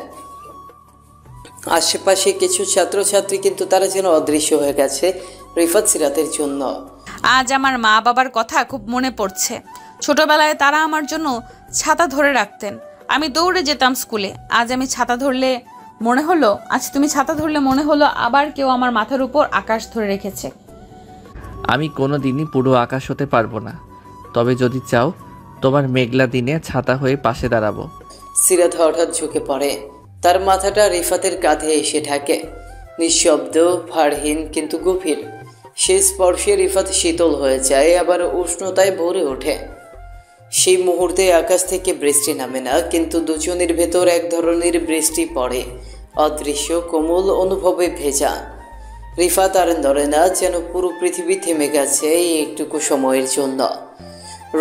B: আশেপাশে কিছু ছাত্রছাত্রী, কিন্তু তারা যেন অদৃশ্য হয়ে গেছে রিফাত সিরাতের জন্য।
C: আজ আমার মা বাবার কথা খুব মনে পড়ছে। ছোটবেলায় তারা আমার জন্য ছাতা ধরে রাখতেন, আমি দৌড়ে যেতাম স্কুলে। আজ তুমি ছাতা ধরলে মনে হলো আবার কেউ আমার মাথার উপর আকাশ ধরে রেখেছে।
A: আমি কোনো দিনই পুরো আকাশ হতে পারবো না, তবে যদি চাও তোমার মেঘলা দিনে ছাতা হয়ে পাশে দাঁড়াবো।
B: সিরাত হঠাৎ ঝুঁকে পড়ে, তার মাথাটা রিফাতের কাঁধে এসে ঢাকে। নিঃশব্দ, ভারহীন, কিন্তু গভীর। সে স্পর্শে রিফাত শীতল হয়ে যায়, আবার উষ্ণতায় ভরে ওঠে। সেই মুহূর্তে আকাশ থেকে বৃষ্টি নামে না, কিন্তু দুজনের ভেতর এক ধরনের বৃষ্টি পড়ে, অদৃশ্য, কোমল, অনুভবে ভেজা। রিফাত আর নড়ে না, যেন পুরো পৃথিবী থেমে গেছে এই একটুকু সময়ের জন্য।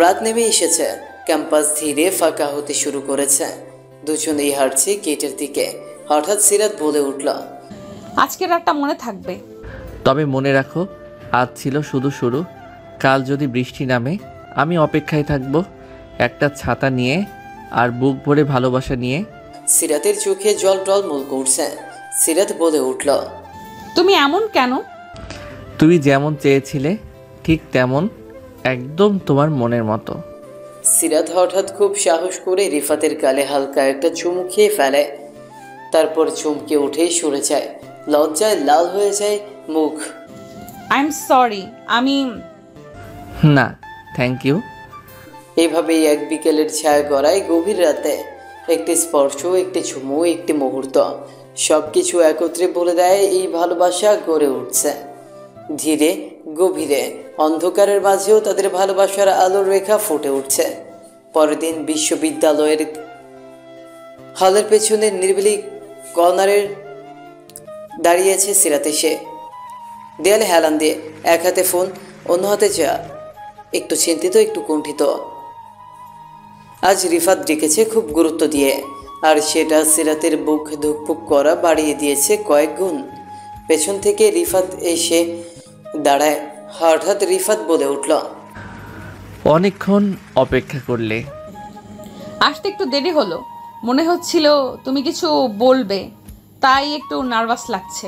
B: রাত নেমে এসেছে, ক্যাম্পাস ধীরে ফাঁকা হতে শুরু করেছে। দুজনেই হাঁটছে গেটের দিকে। হঠাৎ সিরাত বলে উঠল,
C: আজকের রাতটা মনে থাকবে।
A: তবে মনে রাখো, আজ ছিল শুধু শুরু। কাল যদি বৃষ্টি নামে, আমি অপেক্ষায় থাকবো, একটা ছাতা নিয়ে আর বুক ভরে ভালোবাসা নিয়ে।
B: সিরাতের চোখে জল টলমল করছে। সিরাত বলে উঠল,
C: তুমি এমন কেন?
A: তুমি যেমন চেয়েছিলে ঠিক তেমন, একদম তোমার মনের মতো।
B: সিরাত হঠাৎ খুব সাহস করে রিফাতের গালে হালকা একটা চুমু খেয়ে ফেলে, তারপর চমকে উঠে সরে যায়। লজ্জায় লাল হয়ে যায় মুখ।
C: I am sorry.
A: না, থ্যাংক ইউ।
B: এভাবেই এক বিকেলের ছায়া গড়ায় গভীর রাতে। একটি স্পর্শ, একটি চুমু, একটি মুহূর্ত, সব কিছু একত্রে বলে দেয় এই ভালোবাসা গড়ে উঠছে ধীরে, গভীরে। অন্ধকারের মাঝেও তাদের ভালোবাসার আলোর রেখা ফুটে উঠছে। পরের দিন বিশ্ববিদ্যালয়ের হলের পেছনের নিরিবিলি কর্নারের দাঁড়িয়েছে সিরাত। এসে দেয়ালে হেলান দিয়ে, এক হাতে ফোন, অন্য হাতে চা, একটু চিন্তিত, একটু কুণ্ঠিত। আজ রিফাত ডেকেছে খুব গুরুত্ব দিয়ে। আর সেটা সিরাতের বুক ধুকপুক করা বাড়িয়ে দিয়েছে কয়েক গুণ। পেছন থেকে রিফাত এসে দাঁড়ায়। হঠাৎ রিফাত বলে উঠল,
A: অনেকক্ষণ অপেক্ষা করলে।
C: আসতে একটু দেরি হলো, মনে হচ্ছিল তুমি কিছু বলবে, তাই একটু নার্ভাস লাগছে।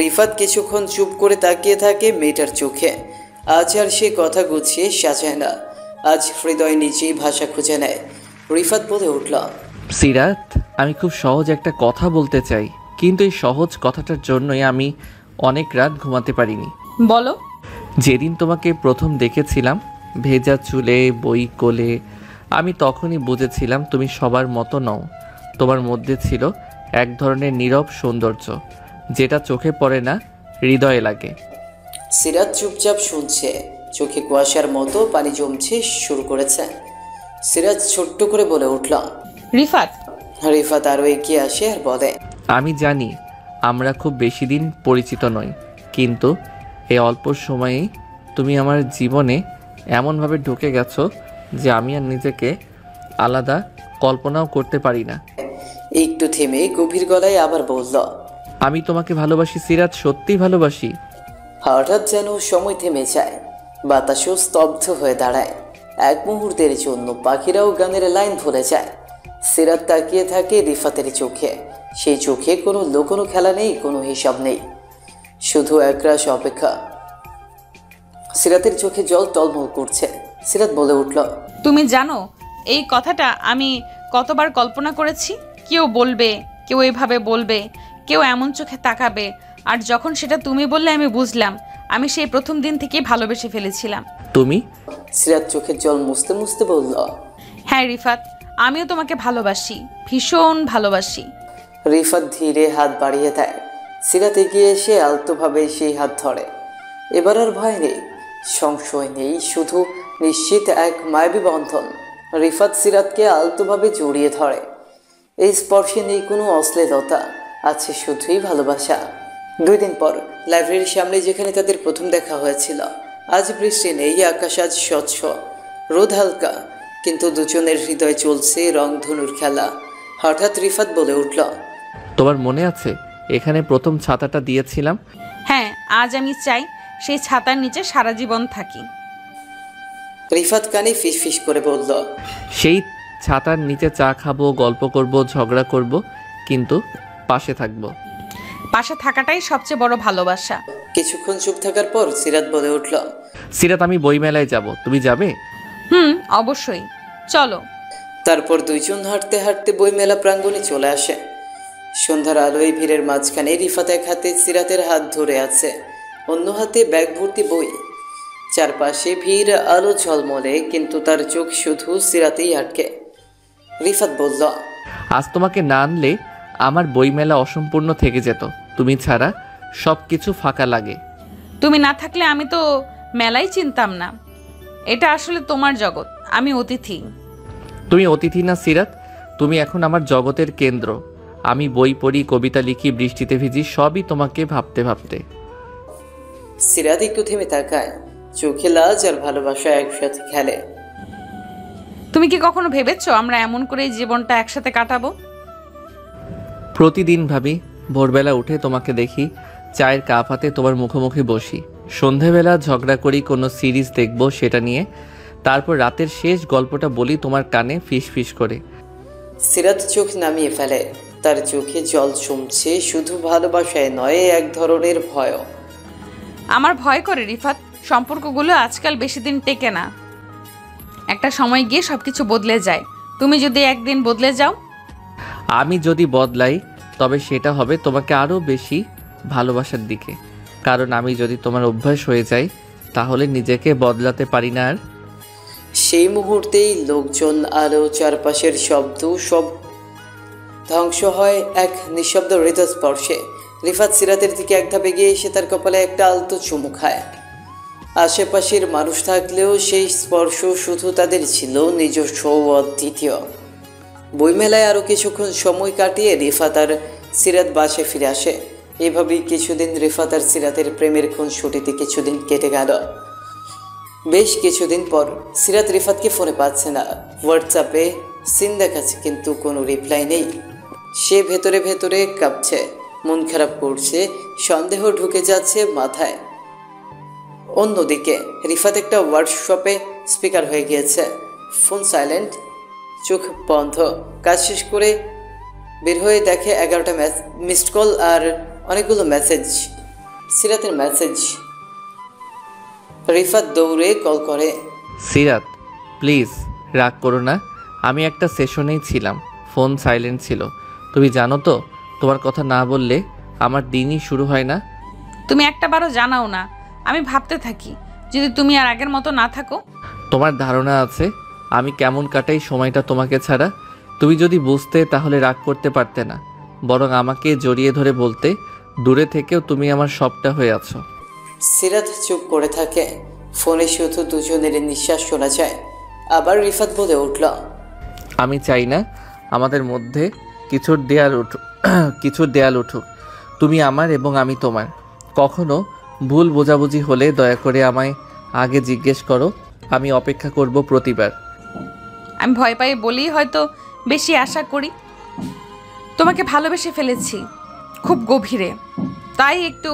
B: রিফাত কিছুক্ষণ চুপ করে তাকিয়ে থাকে মেয়েটার চোখে। আজ আর সে কথা গুছিয়ে সাজায় না, আজ হৃদয় নিজেই ভাষা খুঁজে নেয়। রিফাত বলে উঠল,
A: সিরাত, আমি খুব সহজ একটা কথা বলতে চাই, কিন্তু এই সহজ কথাটার জন্যই আমি অনেক রাত ঘুমাতে পারিনি।
C: বলো।
A: যেদিন তোমাকে প্রথম দেখেছিলাম ভেজা চুলে বই কোলে, আমি তখনই বুঝেছিলাম তুমি সবার মতো নও। তোমার মধ্যে ছিল এক ধরনের নীরব সৌন্দর্য, যেটা চোখে পড়ে না, হৃদয়ে লাগে।
B: সিরাত চুপচাপ শুনছে, চোখে কুয়াশার মতো পানি জমছে শুরু করেছে। সিরাত ছোট্ট করে বলে উঠল,
C: রিফাত।
B: রিফাত আরও এগিয়ে আসে আর বলে,
A: আমি জানি আমরা খুব বেশি দিন পরিচিত নই, কিন্তু এই অল্প সময়েই তুমি আমার জীবনে এমনভাবে ঢুকে গেছো যে আমি আর নিজেকে আলাদা কল্পনাও করতে পারি না।
B: একটু থেমে গভীর গলায় আবার বলল,
A: আমি তোমাকে ভালোবাসি সিরাত, সত্যিই ভালোবাসি।
B: হঠাৎ যেন সময় থেমে যায়, বাতাসও স্তব্ধ হয়ে দাঁড়ায়। এক মুহূর্তের জন্য পাখিরাও গানের লাইন ভুলে যায়। সিরাত তাকিয়ে থাকে রিফাতের চোখে। সেই চোখে কোনো লুকোনো খেলা নেই, কোনো হিসাব নেই, শুধু একরাশ অপেক্ষা। সিরাতের চোখে জল টলমল করছে। সিরাত বলে উঠল,
C: তুমি জানো এই কথাটা আমি কতবার কল্পনা করেছি? কেউ বলবে, কেউ এভাবে বলবে, কেউ এমন চোখে তাকাবে, আর যখন সেটা তুমি বললে আমি বুঝলাম আমি সেই প্রথম দিন থেকেই ভালোবেসে ফেলেছিলাম।
A: তুমি?
B: সিরাত চোখের জল মুছতে মুছতে বলল,
C: হ্যাঁ রিফাত, আমিও তোমাকে ভালোবাসি, ভীষণ ভালোবাসি।
B: রিফাত ধীরে হাত বাড়িয়ে দেয়। সিরাত এগিয়ে এসে আলতোভাবে সেই হাত ধরে। এবার আর ভয় নেই, সংশয় নেই, শুধু নিশ্চিত এক মায়াবী বন্ধন। রিফাত সিরাতকে আলতোভাবে জড়িয়ে ধরে। এই স্পর্শে নেই কোনো অশ্লীলতা, আছে শুধুই ভালোবাসা। 2 দিন পর লাইব্রেরির সামনে, যেখানে তাদের প্রথম দেখা হয়েছিল, আজ বৃষ্টি নেই, আকাশ আজ স্বচ্ছ, রোদ হালকা, কিন্তু দুজনের হৃদয় চলছে রংধনুর খেলা। হঠাৎ রিফাত বলে উঠল,
A: তোমার মনে আছে এখানে প্রথম ছাতাটা দিয়েছিলাম?
C: হ্যাঁ, আজ আমি চাই সেই ছাতার নিচে সারা জীবন থাকি।
B: রিফাত কানে ফিস ফিস করে বলল,
A: সেই ছাতার নিচে চা খাবো, গল্প করব, ঝগড়া করব, কিন্তু পাশে থাকবো।
C: পাশে থাকাটাই সবচেয়ে বড় ভালোবাসা।
B: কিছুক্ষণ চুপ থাকার পর সিরাত বলে উঠল,
A: সিরাত, আমি বইমেলায় যাব, তুমি যাবে?
C: অবশ্যই, চলো।
B: তারপর দুইজন হাঁটতে হাঁটতে বইমেলা প্রাঙ্গণে চলে আসে। সন্ধ্যার আলোয় ভিড়ের মাঝখানে রিফাত এক হাতে সিরাতের হাত ধরে আছে, অন্য হাতে ব্যাগ ভর্তি বই। চারপাশে ভিড়, আলো ঝলমলে, কিন্তু তার চোখ শুধু সিরাতেই আটকে। রিফাত বলল,
A: আজ তোমাকে না আনলে আমার বইমেলা অসম্পূর্ণ থেকে যেত। তুমি ছাড়া সব কিছু ফাঁকা লাগে।
C: তুমি না থাকলে আমি তো মেলাই চিনতাম না। এটা আসলে তোমার জগৎ, আমি অতিথি।
A: তুমি অতিথি না সিরাত, তুমি এখন আমার জগতের কেন্দ্র। আমি বই পড়ি, কবিতা লিখি, বৃষ্টিতে ভিজি, সবই তোমাকে ভাবতে ভাবতে।
B: সিরাত একটু থেমে তাকায়, চোখে লাজ আর ভালোবাসা একসাথে খেলে।
C: তুমি কি কখনো ভেবেছো আমরা এমন করে জীবনটা একসাথে কাটাবো?
A: প্রতিদিন ভাবি, ভোরবেলা উঠে তোমাকে দেখি, চায়ের কাপ হাতে তোমার মুখোমুখি বসি, সন্ধেবেলা ঝগড়া করি, কোনো সিরিজ দেখব সেটা নিয়ে, তারপর রাতের শেষ গল্পটা বলি তোমার কানে ফিস ফিস করে।
B: সিরাত চোখ নামিয়ে ফেলে, তার চোখে জল জমছে, শুধু ভালোবাসায় নয়, এক ধরনের ভয়।
C: আমার ভয় করে রিফাত, সম্পর্কগুলো আজকাল বেশি দিন টেকে না। একটা সময় গিয়ে সবকিছু বদলে যায়। তুমি যদি একদিন বদলে যাও?
A: আমি যদি বদলাই তবে সেটা হবে তোমাকে আরও বেশি ভালোবাসার দিকে, কারণ আমি যদি তোমার অভ্যাস হয়ে যাই তাহলে নিজেকে বদলাতে পারি না আর।
B: সেই মুহূর্তেই লোকজন, আলো, চারপাশের শব্দ সব ধ্বংস হয় এক নিঃশব্দ হৃদস্পর্শে। রিফাত সিরাতের দিকে এক ধাপ এগিয়ে এসে তার কপালে একটা আলতো চুমু খায়। আশেপাশের মানুষ থাকলেও সেই স্পর্শ শুধু তাদের ছিল নিজস্ব ও অদ্বিতীয়। বইমেলায় আরও কিছুক্ষণ সময় কাটিয়ে রিফাত আর সিরাত বাসায় ফিরে আসে। এভাবেই কিছুদিন রিফাত আর সিরাতের প্রেমের খুনসুটিতে কিছুদিন কেটে গেল। বেশ কিছুদিন পর সিরাত রিফাতকে ফোনে পাচ্ছে না। হোয়াটসঅ্যাপে সিন দেখাচ্ছে কিন্তু কোনো রিপ্লাই নেই। সে ভেতরে ভেতরে কাঁপছে, মন খারাপ করছে, সন্দেহ ঢুকে যাচ্ছে মাথায়। অন্যদিকে রিফাত একটা ওয়ার্কশপে স্পিকার হয়ে গিয়েছে, ফোন সাইলেন্ট, চোখ বন্ধ। কাজ শেষ করে বের হয়ে দেখে 11টা মিসড কল আর অনেকগুলো মেসেজ। সিরাতের মেসেজ। রিফাত দৌড়ে কল করে।
A: সিরাত প্লিজ রাগ করো না, আমি একটা সেশনেই ছিলাম, ফোন সাইলেন্ট ছিল। তুমি জানো তো তোমার কথা না বললে আমার দিনই শুরু হয় না।
C: তুমি একটা বারও জানাও না, আমি ভাবতে থাকি যদি তুমি আর আগের মতো না থাকো।
A: তোমার ধারণা আছে আমি কেমন কাটাই সময়টা তোমাকে ছাড়া? তুমি যদি বুঝতে তাহলে রাগ করতে পারতে না, বরং আমাকে জড়িয়ে ধরে বলতে দূরে থেকেও তুমি আমার সবটা হয়ে আছো।
B: সিরাত চুপ করে থাকে। ফোনে শুধু দুজনের নিঃশ্বাস শোনা যায়। আবার রিফাত বলে উঠল,
A: আমি চাই না আমাদের মধ্যে কিছুর দেয়াল উঠুক। তুমি আমার এবং আমি তোমার। কখনো ভুল বোঝাবুঝি হলে দয়া করে আমায় আগে জিজ্ঞেস করো, আমি অপেক্ষা করব প্রতিবার।
C: আমি ভয় পাই বলেই হয়তো বেশি আশা করি। তোমাকে ভালোবেসে ফেলেছি খুব গভীরে, তাই একটু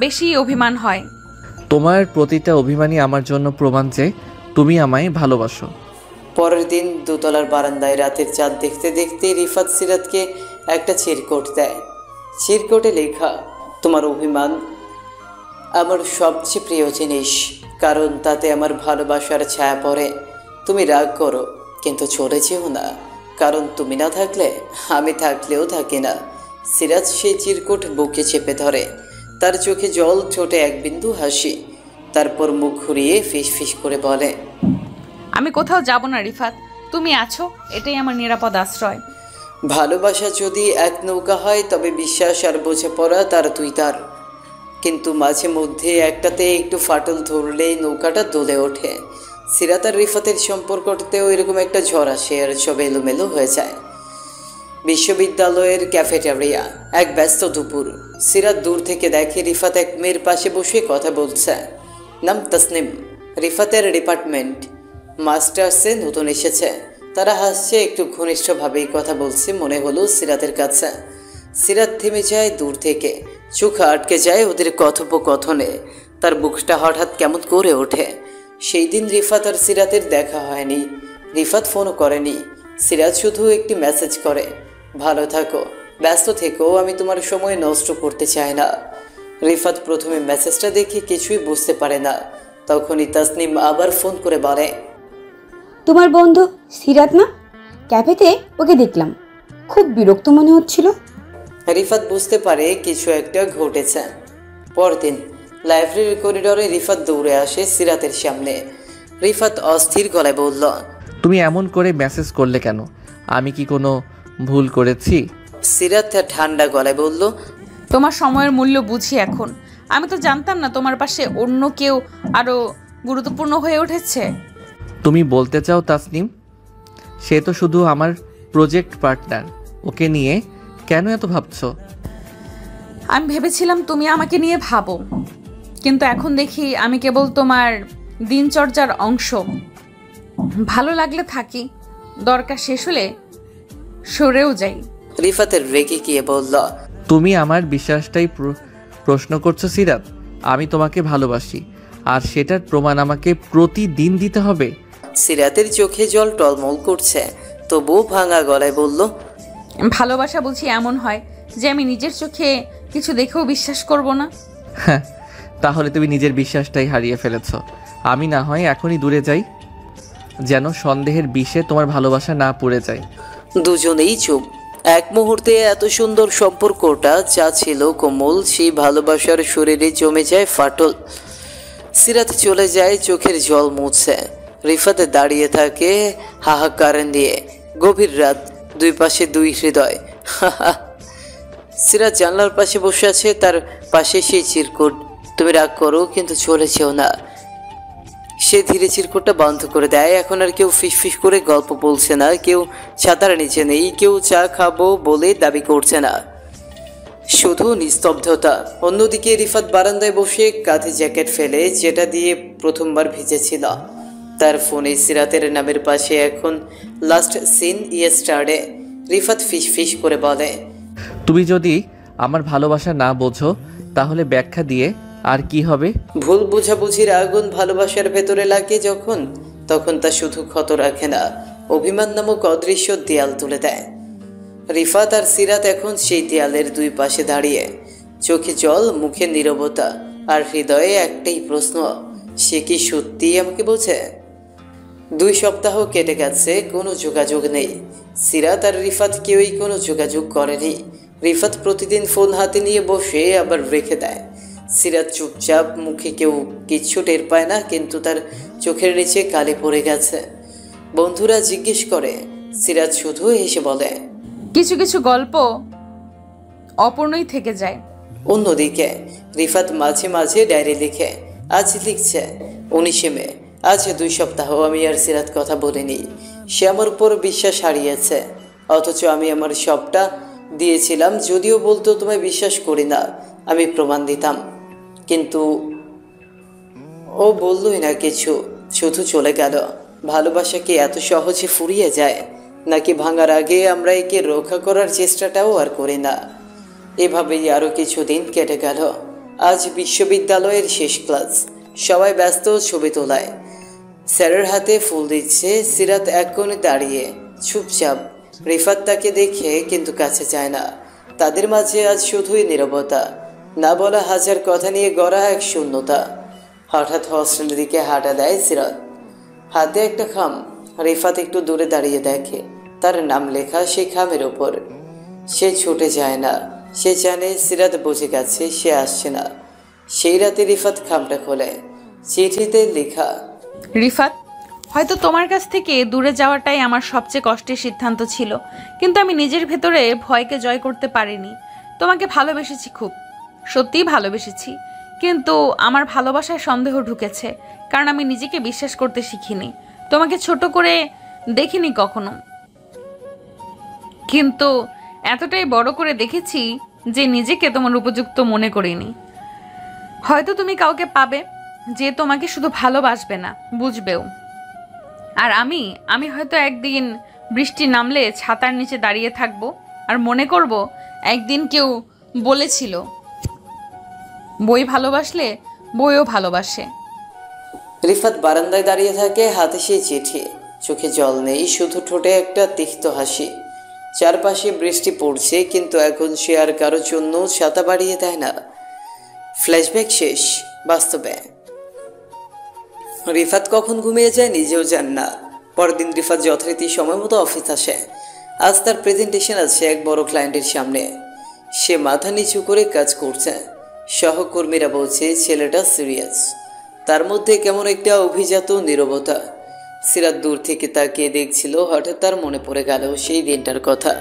C: বেশি অভিমান হয়।
A: তোমার প্রতিটা অভিমানই আমার জন্য প্রমাণ যে তুমি আমায় ভালোবাসো।
B: পরের দিন দোতলার বারান্দায় রাতের চাঁদ দেখতে দেখতে রিফাত সিরাতকে একটা চিরকুট দেয়। চিরকুটে লেখা, তোমার অভিমান আমার সবচেয়ে প্রিয় জিনিস, কারণ তাতে আমার ভালোবাসার ছায়া পড়ে। তুমি রাগ করো কিন্তু চলে যেও না, কারণ তুমি না থাকলে আমি থাকলেও থাকি না। সিরাত সেই চিরকুট বুকে চেপে ধরে। তার চোখে জল, ঠোঁটে এক বিন্দু হাসি। তারপর মুখ ঘুরিয়ে ফিস ফিস করে বলে,
C: আমি কোথাও যাব না রিফাত, তুমি আছো, এটাই আমার নিরাপদ আশ্রয়।
B: ভালোবাসা যদি এক নৌকা হয় তবে বিশ্বাস আর বোঝাপড়া তার দুই তার। কিন্তু মাঝে মধ্যে একটাতে একটু ফাটল ধরলেই নৌকাটা দোলে ওঠে। সিরাত আর রিফাতের সম্পর্কটাতেও এরকম একটা ঝড় আসে আর সব এলোমেলো হয়ে যায়। বিশ্ববিদ্যালয়ের ক্যাফেটেরিয়া, এক ব্যস্ত দুপুর। সিরাত দূর থেকে দেখে রিফাত এক মেয়ের পাশে বসে কথা বলছে। নাম তাসনিম, রিফাতের ডিপার্টমেন্ট, মাস্টার্সে নতুন এসেছে। তারা হাসছে, একটু ঘনিষ্ঠভাবেই কথা বলছে মনে হলো সিরাতের কাছে। সিরাত থেমে যায় দূর থেকে, চোখ আটকে যায় ওদের কথোপকথনে। তার বুকটা হঠাৎ কেমন করে ওঠে। সেই দিন রিফাত আর সিরাতের দেখা হয়নি। রিফাত ফোনও করেনি। সিরাত শুধু একটি মেসেজ করে, ভালো থাকো, ব্যস্ত থেকো, আমি তোমার সময় নষ্ট করতে চাই না। রিফাত প্রথমে মেসেজটা দেখে কিছুই বুঝতে পারে না। তখনই তাসনিম আবার ফোন করে বলে,
F: তোমার বন্ধু সিরাত না? ক্যাফেতে ওকে দেখলাম, খুব বিরক্ত মনে হচ্ছিল।
B: রিফাত বুঝতে পারে কিছু একটা ঘটেছে। পরদিন লাইব্রেরির করিডোরে রিফাত দৌড়ে আসে সিরাতের সামনে। রিফাত অস্থির গলায় বলল,
A: তুমি এমন করে মেসেজ করলে কেন? আমি কি কোনো ভুল করেছি?
B: সিরাত ঠান্ডা গলায় বলল,
C: তোমার সময়ের মূল্য বুঝি এখন। আমি তো জানতাম না তোমার পাশে অন্য কেউ আরো গুরুত্বপূর্ণ হয়ে উঠেছে।
A: তুমি বলতে চাও তাসনিম সে তো শুধু আমার প্রজেক্ট পার্টনার, ওকে নিয়ে কেন এত ভাবছো?
C: আমি ভেবেছিলাম তুমি আমাকে নিয়ে ভাবো, কিন্তু এখন দেখি আমি কেবল তোমার দিনচর্যার অংশ। ভালো লাগলে থাকি, দরকার শেষ হলে সরেও যাই।
B: রিফাতের রেগে গিয়ে বলল,
A: তুমি আমার বিশ্বাসটাই প্রশ্ন করছো সিরাত? আমি তোমাকে ভালোবাসি, আর সেটার প্রমাণ আমাকে প্রতিদিন দিতে হবে?
B: সিরাতের চোখে জল টলমল করছে, তবুও ভাঙা গলায় বলল,
C: ভালোবাসা বুঝি এমন হয় যে আমি নিজের চোখে কিছু দেখেও বিশ্বাস করব না?
A: হ্যাঁ, তাহলে তুমি নিজের বিশ্বাসটাই হারিয়ে ফেলেছ। আমি না হয় এখনই দূরে যাই, যেন সন্দেহের বিষে তোমার ভালোবাসা না পড়ে যায়।
B: দুজনেই চুপ। এক মুহূর্তে এত সুন্দর সম্পর্কটা যা ছিল কোমল, সেই ভালোবাসার শরীরে জমে যায় ফাটল। সিরাত চলে যায়, চোখের জল মুছছে। রিফাত দাঁড়িয়ে থাকে হাহাকার নিয়ে। গভীর রাত, দুই পাশে দুই হৃদয়। সিরাত জানলার পাশে বসে আছে, তার পাশে সেই চিরকুট। তুমি রাগ করো কিন্তু চলে যেও না। সে ধীরে চিরকুটটা বন্ধ করে দেয়। এখন আর কেউ ফিসফিস করে গল্প বলছে না, কেউ ছাতার নিচে নেই, কেউ চা খাবো বলে দাবি করছে না। শুধু নিস্তব্ধতা। অন্যদিকে রিফাত বারান্দায় বসে কাঁধে জ্যাকেট ফেলে, যেটা দিয়ে প্রথমবার ভিজেছিল। তার ফোনে সিরাতের নামের পাশে এখন লাস্ট সিন ইয়েস্টারডে। রিফাত ফিস ফিস করে বলে,
A: তুমি যদি আমার ভালোবাসা না বোঝো তাহলে ব্যাখ্যা দিয়ে আর কি হবে?
B: ভুল বোঝাবুঝির আগুন ভালোবাসার ভেতরে লাগে যখন, তখন তা শুধু ক্ষত রাখে না, অভিমান নামক অদৃশ্য দেয়াল তুলে দেয়। রিফাত আর সিরাত এখন সেই দেয়ালের দুই পাশে দাঁড়িয়ে, চোখে জল, মুখে নীরবতা, আর হৃদয়ে একটাই প্রশ্ন, সে কি সত্যিই আমাকে বোঝে? 2 সপ্তাহ কেটে গেছে, কোনো যোগাযোগ নেই। সিরাত আর রিফাত কেউই কোনো যোগাযোগ করেনি। রিফাত প্রতিদিন ফোন হাতে নিয়ে বসে আবার রেখে দেয়। সিরাত চুপচাপ, মুখে কেউ কিচ্ছু টের পায় না, কিন্তু তার চোখের নিচে কালি পড়ে গেছে। বন্ধুরা জিজ্ঞেস করে, সিরাত শুধু হেসে বলে,
C: কিছু কিছু গল্প অপূর্ণই থেকে যায়।
B: অন্যদিকে রিফাত মাঝে মাঝে ডায়েরি লিখে। আজ লিখছে, 19 মে, আজ 2 সপ্তাহ আমি আর সিরাত কথা বলিনি। সে আমার উপর বিশ্বাস হারিয়েছে, অথচ আমি আমার সবটা দিয়েছিলাম। যদিও বলতো তোমায় বিশ্বাস করি না, আমি প্রমাণ দিতাম। কিন্তু ও বললই না কিছু, শুধু চলে গেল। ভালোবাসা কি এত সহজে ফুরিয়ে যায়, নাকি ভাঙার আগে আমরা একে রক্ষা করার চেষ্টাটাও আর করি না? এভাবেই আরও কিছুদিন কেটে গেল। আজ বিশ্ববিদ্যালয়ের শেষ ক্লাস, সবাই ব্যস্ত ছবি তোলায়। স্যারের হাতে ফুল দিচ্ছে। সিরাত এক কোণে দাঁড়িয়ে চুপচাপ। রিফাত তাকে দেখে কিন্তু কাছে যায় না। তাদের মাঝে আজ শুধুই নীরবতা, না বলা হাজার কথা নিয়ে গড়া এক শূন্যতা। হঠাৎ হস্টেলের দিকে হাঁটা দেয় সিরাত, হাতে একটা খাম। রিফাত একটু দূরে দাঁড়িয়ে দেখে তার নাম লেখা সেই খামের ওপর। সে ছুটে যায় না, সে জানে সিরাত বুঝে গেছে সে আসছে না। সেই রাতে রিফাত খামটা খোলে, চিঠিতে লেখা,
C: রিফাত, হয়তো তোমার কাছ থেকে দূরে যাওয়াটাই আমার সবচেয়ে কষ্টের সিদ্ধান্ত ছিল, কিন্তু আমি নিজের ভেতরে ভয়কে জয় করতে পারিনি। তোমাকে ভালোবেসেছি, খুব সত্যিই ভালোবেসেছি, কিন্তু আমার ভালোবাসায় সন্দেহ ঢুকেছে, কারণ আমি নিজেকে বিশ্বাস করতে শিখিনি। তোমাকে ছোট করে দেখিনি কখনো, কিন্তু এতটাই বড় করে দেখেছি যে নিজেকে তোমার উপযুক্ত মনে করিনি। হয়তো তুমি কাউকে পাবে যে তোমাকে শুধু ভালোবাসবে না, বুঝবেও। আর আমি হয়তো একদিন বৃষ্টি নামলে ছাতার নিচে দাঁড়িয়ে থাকবো আর মনে করব একদিন কেউ বলেছিল বই ভালোবাসলে বইও ভালোবাসে।
B: রিফাত বারান্দায় দাঁড়িয়ে থাকে, হাতে সেই চিঠি। চোখে জল নেই, শুধু ঠোঁটে একটা তিক্ত হাসি। চারপাশে বৃষ্টি পড়ছে, কিন্তু এখন সে আর কারোর জন্য ছাতা বাড়িয়ে দেয় না। ফ্ল্যাশব্যাক শেষ, বাস্তবে। রিফাত কখন ঘুমিয়ে যায় নিজেও জান না। পরদিন রিফাত যথারীতি সময় মতো অফিস আসে। আজ তার প্রেজেন্টেশন আছে এক বড় ক্লায়েন্টের সামনে। সে মাথা নিচু করে কাজ করছে। সহকর্মীরা বলছে ছেলেটা সিরিয়াস। তার মধ্যে কেমন একটা অভিজাত নীরবতা। সিরাত দূর থেকে তাকিয়ে দেখছিল। হঠাৎ তার মনে পড়ে গেল সেই দিনটার কথা,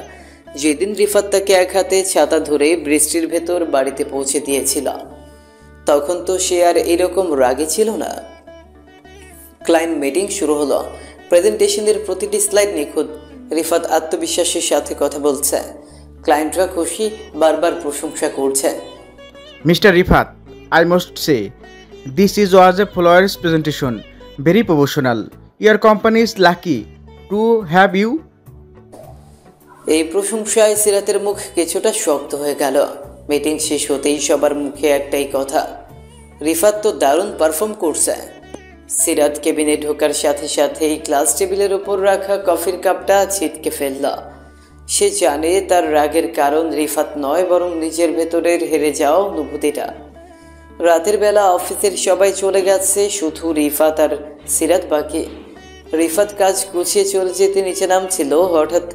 B: যেদিন রিফাত তাকে এক হাতে ছাতা ধরে বৃষ্টির ভেতর বাড়িতে পৌঁছে দিয়েছিল। তখন তো সে আর এরকম রাগে ছিল না। ক্লায়েন্ট মিটিং শুরু হলো। প্রেজেন্টেশনের প্রতিটি স্লাইড নিখুঁত। রিফাত আত্মবিশ্বাসের সাথে কথা বলছে। ক্লায়েন্টরা খুশি, বারবার প্রশংসা করছে।
E: Mr. Rifat, I must say, this was a flawless presentation, very professional. Your company is lucky to have you.
B: এই প্রশংসায় সিরাতের মুখ কিছুটা শক্ত হয়ে গেল। মিটিং শেষ হতেই সবার মুখে একটাই কথা, রিফাত তো দারুণ পারফর্ম করছে। সিরাত কেবিনে ঢোকার সাথে সাথেই ক্লাস টেবিলের ওপর রাখা কফির কাপটা ছিটকে ফেলল। সে জানে তার রাগের কারণ রিফাত নয়, বরং নিজের ভেতরের হেরে যাওয়া অনুভূতিটা। রাতের বেলা অফিসের সবাই চলে গেছে, শুধু রিফাত আর সিরাত বাকি। রিফাত কাজ গুছিয়ে চলে যেতে নিচে নামছিল, হঠাৎ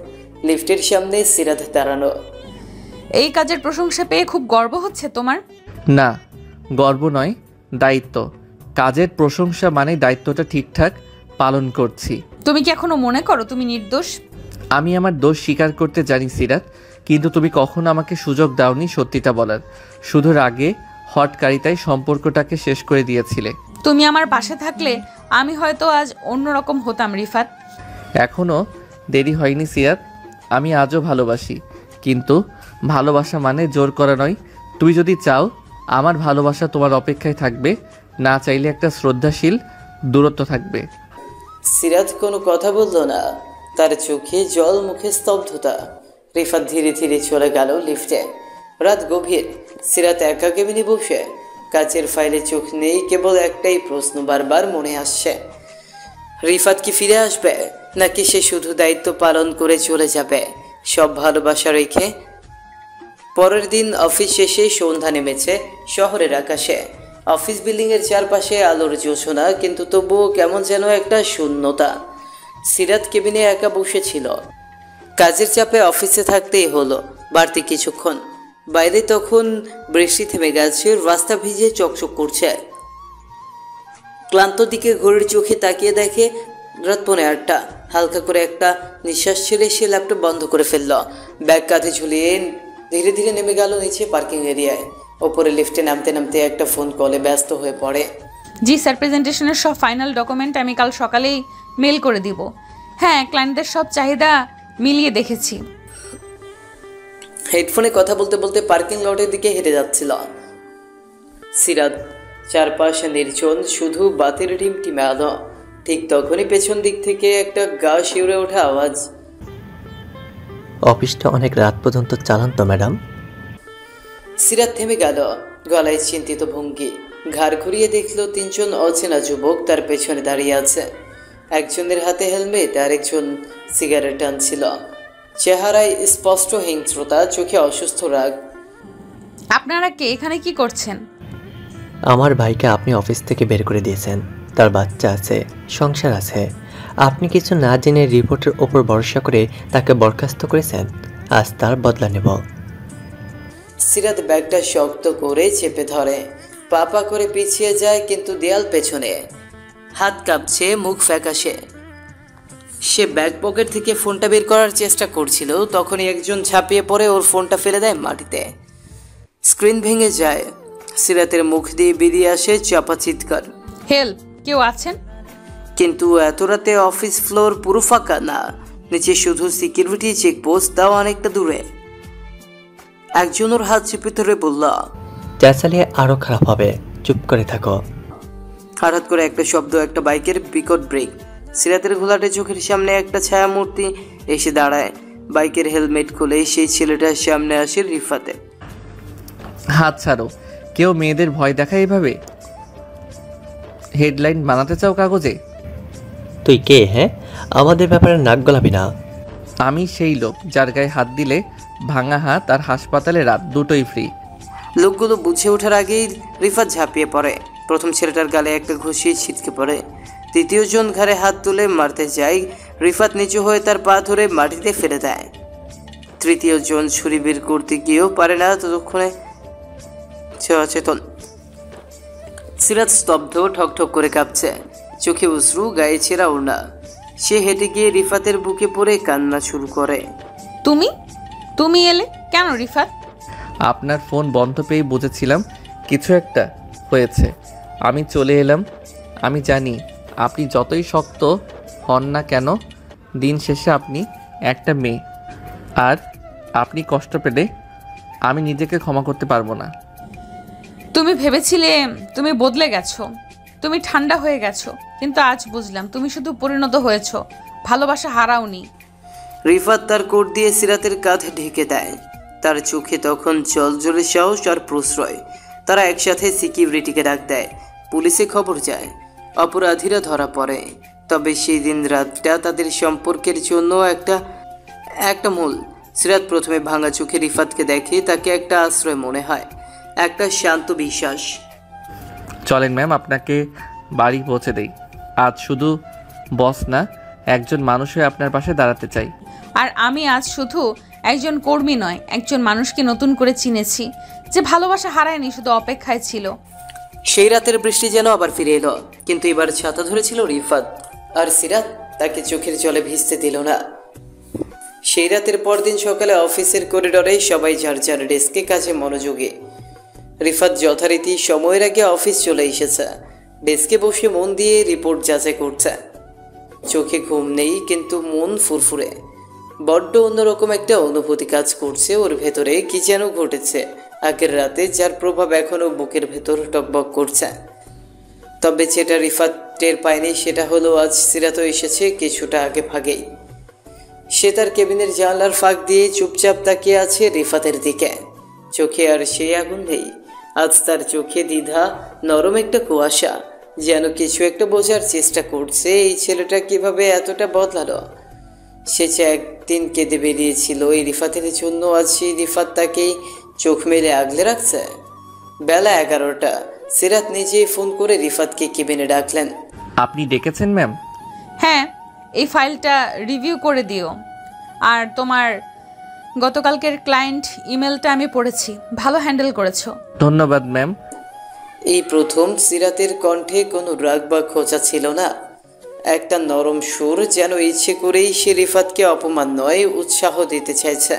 B: লিফটের সামনে সিরাত দাঁড়ানো।
C: এই কাজের প্রশংসা পেয়ে খুব গর্ব হচ্ছে তোমার?
A: না, গর্ব নয়, দায়িত্ব। কাজের প্রশংসা মানে দায়িত্বটা ঠিকঠাক পালন করছি।
C: তুমি কি এখনো মনে করো তুমি নির্দোষ?
A: আমি আমার দোষ স্বীকার করতে জানি সিরাত, কিন্তু তুমি কখনো আমাকে সুযোগ দাওনি সত্যিটা বলার। শুধু রাগে হটকারিতায় সম্পর্কটাকে শেষ করে দিয়েছিলে।
C: তুমি আমার পাশে থাকলে আমি হয়তো আজ অন্যরকম হতাম রিফাত।
A: এখনো দেরি হয়নি সিরাত, আমি আজও ভালোবাসি, কিন্তু ভালোবাসা মানে জোর করা নয়। তুই যদি চাও আমার ভালোবাসা তোমার অপেক্ষায় থাকবে, না চাইলে একটা শ্রদ্ধাশীল দূরত্ব থাকবে।
B: সিরাত কোনো কথা বলল না, তার চোখে জল, মুখে স্তব্ধতা। রিফাত ধীরে ধীরে চলে গেল লিফটে। রাত গভীর, সিরাত একা কেবিনে বসে, কাচের ফাইলে চোখ নেই, কেবল একটাই প্রশ্ন বারবার মনে আসছে, রিফাত কি ফিরে আসবে, নাকি সে শুধু দায়িত্ব পালন করে চলে যাবে সব ভালোবাসা রেখে। পরের দিন অফিস শেষে সন্ধ্যা নেমেছে শহরের আকাশে। অফিস বিল্ডিংয়ের চারপাশে আলোর জোছনা, কিন্তু তবুও কেমন যেন একটা শূন্যতা। সিরাত কেবিনে একা বসেছিল। কাজের চাপে অফিসে থাকতেই হলো বাড়তি কিছুক্ষণ। বাইরে তখন বৃষ্টি থেমে গেছে, রাস্তা ভিজে চকচক করছে। ক্লান্ত দিকে ঘড়ির চোখে তাকিয়ে দেখে রাত 8:15। হালকা করে একটা নিঃশ্বাস ছেড়ে সে ল্যাপটপ বন্ধ করে ফেলল। ব্যাগ কাঁধে ঝুলিয়ে ধীরে ধীরে নেমে গেল নিচে পার্কিং এরিয়ায়। ওপরে লিফটে নামতে নামতে একটা ফোন কলে ব্যস্ত হয়ে পড়ে।
C: জি স্যার, প্রেজেন্টেশনের সব ফাইনাল ডকুমেন্ট আমি কাল সকালেই মেল করে দিব। হ্যাঁ, ক্লায়েন্টদের সব চাহিদা মিলিয়ে দেখেছি।
B: হেডফোনে কথা বলতে বলতে পার্কিং লটের দিকে হেঁটে যাচ্ছিল সিরাত। চারপাশে নির্জন, শুধু বাতির টিমটিমে আলো। ঠিক তখনই পেছন দিক থেকে একটা গা শিউরে ওঠা আওয়াজ।
D: অফিসটা অনেক রাত পর্যন্ত চালান তো ম্যাডাম?
B: সিরাত থেমে গেল, গলায় চিন্তিত ভঙ্গি। ঘাড় ঘুরিয়ে দেখলো 3 জন অচেনা যুবক তার পেছনে দাঁড়িয়ে আছে। একজনের হাতে হেলমেট, আর একজন সিগারেট টানছিল। চেহারায় স্পষ্ট হিংস্রতা, চোখে অসুস্থ রাগ।
C: আপনারা কে, এখানে কি করছেন?
D: আমার ভাইকে আপনি অফিস থেকে বের করে দিয়েছেন। তার বাচ্চা আছে, সংসার আছে। আপনি কিছু না জেনে রিপোর্টের ওপর ভরসা করে তাকে বরখাস্ত করেছেন। আজ তার বদলা নেব।
B: সিরাত ব্যাগটা শক্ত করে চেপে ধরে, পা করে পিছিয়ে যায়, কিন্তু দেয়াল পেছনে। হাত কাঁপছে, মুখ ফ্যাকাশে। সে ব্যাগ পকেট থেকে ফোনটা বের করার চেষ্টা করছিল, তখনই একজন ঝাঁপিয়ে পড়ে ওর ফোনটা ফেলে দেয় মাটিতে। স্ক্রিন ভেঙে যায়। সিরাতের মুখ দিয়ে বেরিয়ে আসে চাপা চিৎকার।
C: হেল্প, কেউ আছেন?
B: কিন্তু এত রাতে অফিস ফ্লোর পুরো ফাঁকা না, নিচে শুধু সিকিউরিটি চেকপোস্ট, তাও অনেকটা দূরে। একজন ওর হাত চেপে ধরে বলল,
D: চেঁচালে আরো খারাপ হবে, চুপ করে থাকো।
B: হঠাৎ করে একটা শব্দ, একটা বাইকের বিকট ব্রেক। সিরাতের ঘোলাটে চোখের সামনে একটা ছায়া মূর্তি এসে দাঁড়ায়। বাইকের হেলমেট খুলে সেই ছেলেটার সামনে আসে রিফাতে।
A: হাত ছাড়ো। কেউ মেয়েদের ভয় দেখায় এভাবে? হেডলাইন বানাতে চাও কাগজে?
D: তুই কে? হ্যাঁ, আমাদের ব্যাপারে নাক গলাবি না।
A: আমি সেই লোক যার গায়ে হাত দিলে ভাঙা হাত আর হাসপাতালে রাত দুটোই ফ্রি।
B: লোকগুলো বুঝে ওঠার আগেই রিফাত ঝাঁপিয়ে পড়ে। প্রথম ছেলেটার গালে একটা ঘুষি ছিটকে পড়ে। তৃতীয় জন ঘাড়ে হাত তুলে মারতে যায়। রিফাত নিচু হয়ে তার পা ধরে মাটিতে ফেলে দেয়। তৃতীয় জন ছুরি বের করতে গিয়েও পারে না, ততক্ষণে অচেতন। সিরাত স্তব্ধ, ঠকঠক করে কাঁপছে, চোখে অশ্রু, গায়ে ছেঁড়া ওড়না। সে হেঁটে গিয়ে রিফাতের বুকে পড়ে কান্না শুরু করে।
C: তুমি এলে কেন রিফাত?
A: আপনার ফোন বন্ধ পেয়ে বুঝেছিলাম কিছু একটা হয়েছে। আমি চলে এলাম। আমি জানি আপনি যতই শক্ত হন না কেন, দিন শেষে আপনি একটা মেয়ে, আর আপনি কষ্ট পেলে আমি নিজেকে ক্ষমা করতে পারবো না।
C: তুমি ভেবেছিলে তুমি বদলে গেছো, তুমি ঠান্ডা হয়ে গেছো, কিন্তু আজ বুঝলাম তুমি শুধু পরিণত হয়েছো, ভালোবাসা হারাওনি।
B: রিফাত তার কোট দিয়ে সিরাতের কাঁধে ঢেকে দেয়। তার চোখে তখন জলজলে সাহস আর প্রশ্রয়। তারা একসাথে সিকিউরিটিকে ডাক দেয়। পুলিশে খবর যায়, অপরাধীরা ধরা পড়ে। তবে সেই দিন রাতটা তাদের সম্পর্কের জন্য একটা মূল। সিরাত প্রথমে ভাঙা চোখে রিফাতকে দেখে, তাকে একটা আশ্রয় মনে হয়, একটা শান্ত বিশ্বাস।
A: চলেন ম্যাম, আপনাকে বাড়ি পৌঁছে দেই। আজ শুধু বস না, একজন মানুষ হয়ে আপনার পাশে দাঁড়াতে চাই।
C: আর আমি আজ শুধু একজন কর্মী নয়, একজন মানুষকে নতুন করে চিনেছি, যে ভালোবাসা হারায়নি, শুধু অপেক্ষায় ছিল।
B: সেই রাতের বৃষ্টি যেন আবার ফিরে এলো, কিন্তু এবার ছাতা ধরেছিল রিফাত, আর সিরাত তাকে চোখের জলে ভিজতে দিল না। সেই রাতের পরদিন সকালে অফিসের করিডোরে সবাই যার যার ডেস্কে কাজে মনোযোগী। রিফাত যথারীতি সময়ের আগে অফিস চলে এসেছে। ডেস্কে বসে মন দিয়ে রিপোর্ট যাচাই করছে। চোখে ঘুম নেই, কিন্তু মন ফুরফুরে। বড্ড অন্যরকম একটা অনুভূতি কাজ করছে ওর ভেতরে, কি যেন ঘটেছে আগের রাতে, যার প্রভাব এখনও বুকের ভেতর টকবক করছে। তবে যেটা রিফাত টের পায়নি সেটা হলো আজ সিরাতও এসেছে কিছুটা আগে ভাগেই। সে তার কেবিনের জানলার ফাঁক দিয়ে চুপচাপ তাকিয়ে আছে রিফাতের দিকে। চোখে আর সেই আগুন নেই, আজ তার চোখে দ্বিধা, নরম একটা কুয়াশা, যেন কিছু একটা বোঝার চেষ্টা করছে এই ছেলেটা কিভাবে এতটা বদলালো। সে যে একদিন কেঁদে বেরিয়েছিল এই রিফাতের জন্য, আজ সেই রিফাত তাকেই চোখ মেলে আগলে রাখছে। বেলা 11টা। সিরাত নিজেই ফোন করে রিফাতকে কেবিনে ডাকলেন।
A: আপনি ডেকেছেন ম্যাম?
C: হ্যাঁ, এই ফাইলটা রিভিউ করে দিও। আর তোমার গতকালকের ক্লায়েন্ট ইমেলটা আমি পড়েছি, ভালো হ্যান্ডেল করেছো।
A: ধন্যবাদ ম্যাম।
B: এই প্রথম সিরাতের কণ্ঠে কোনো রাগ বা খোঁচা ছিল না, একটা নরম সুর, যেন ইচ্ছে করেই সে রিফাতকে অপমান নয় উৎসাহ দিতে চাইছে।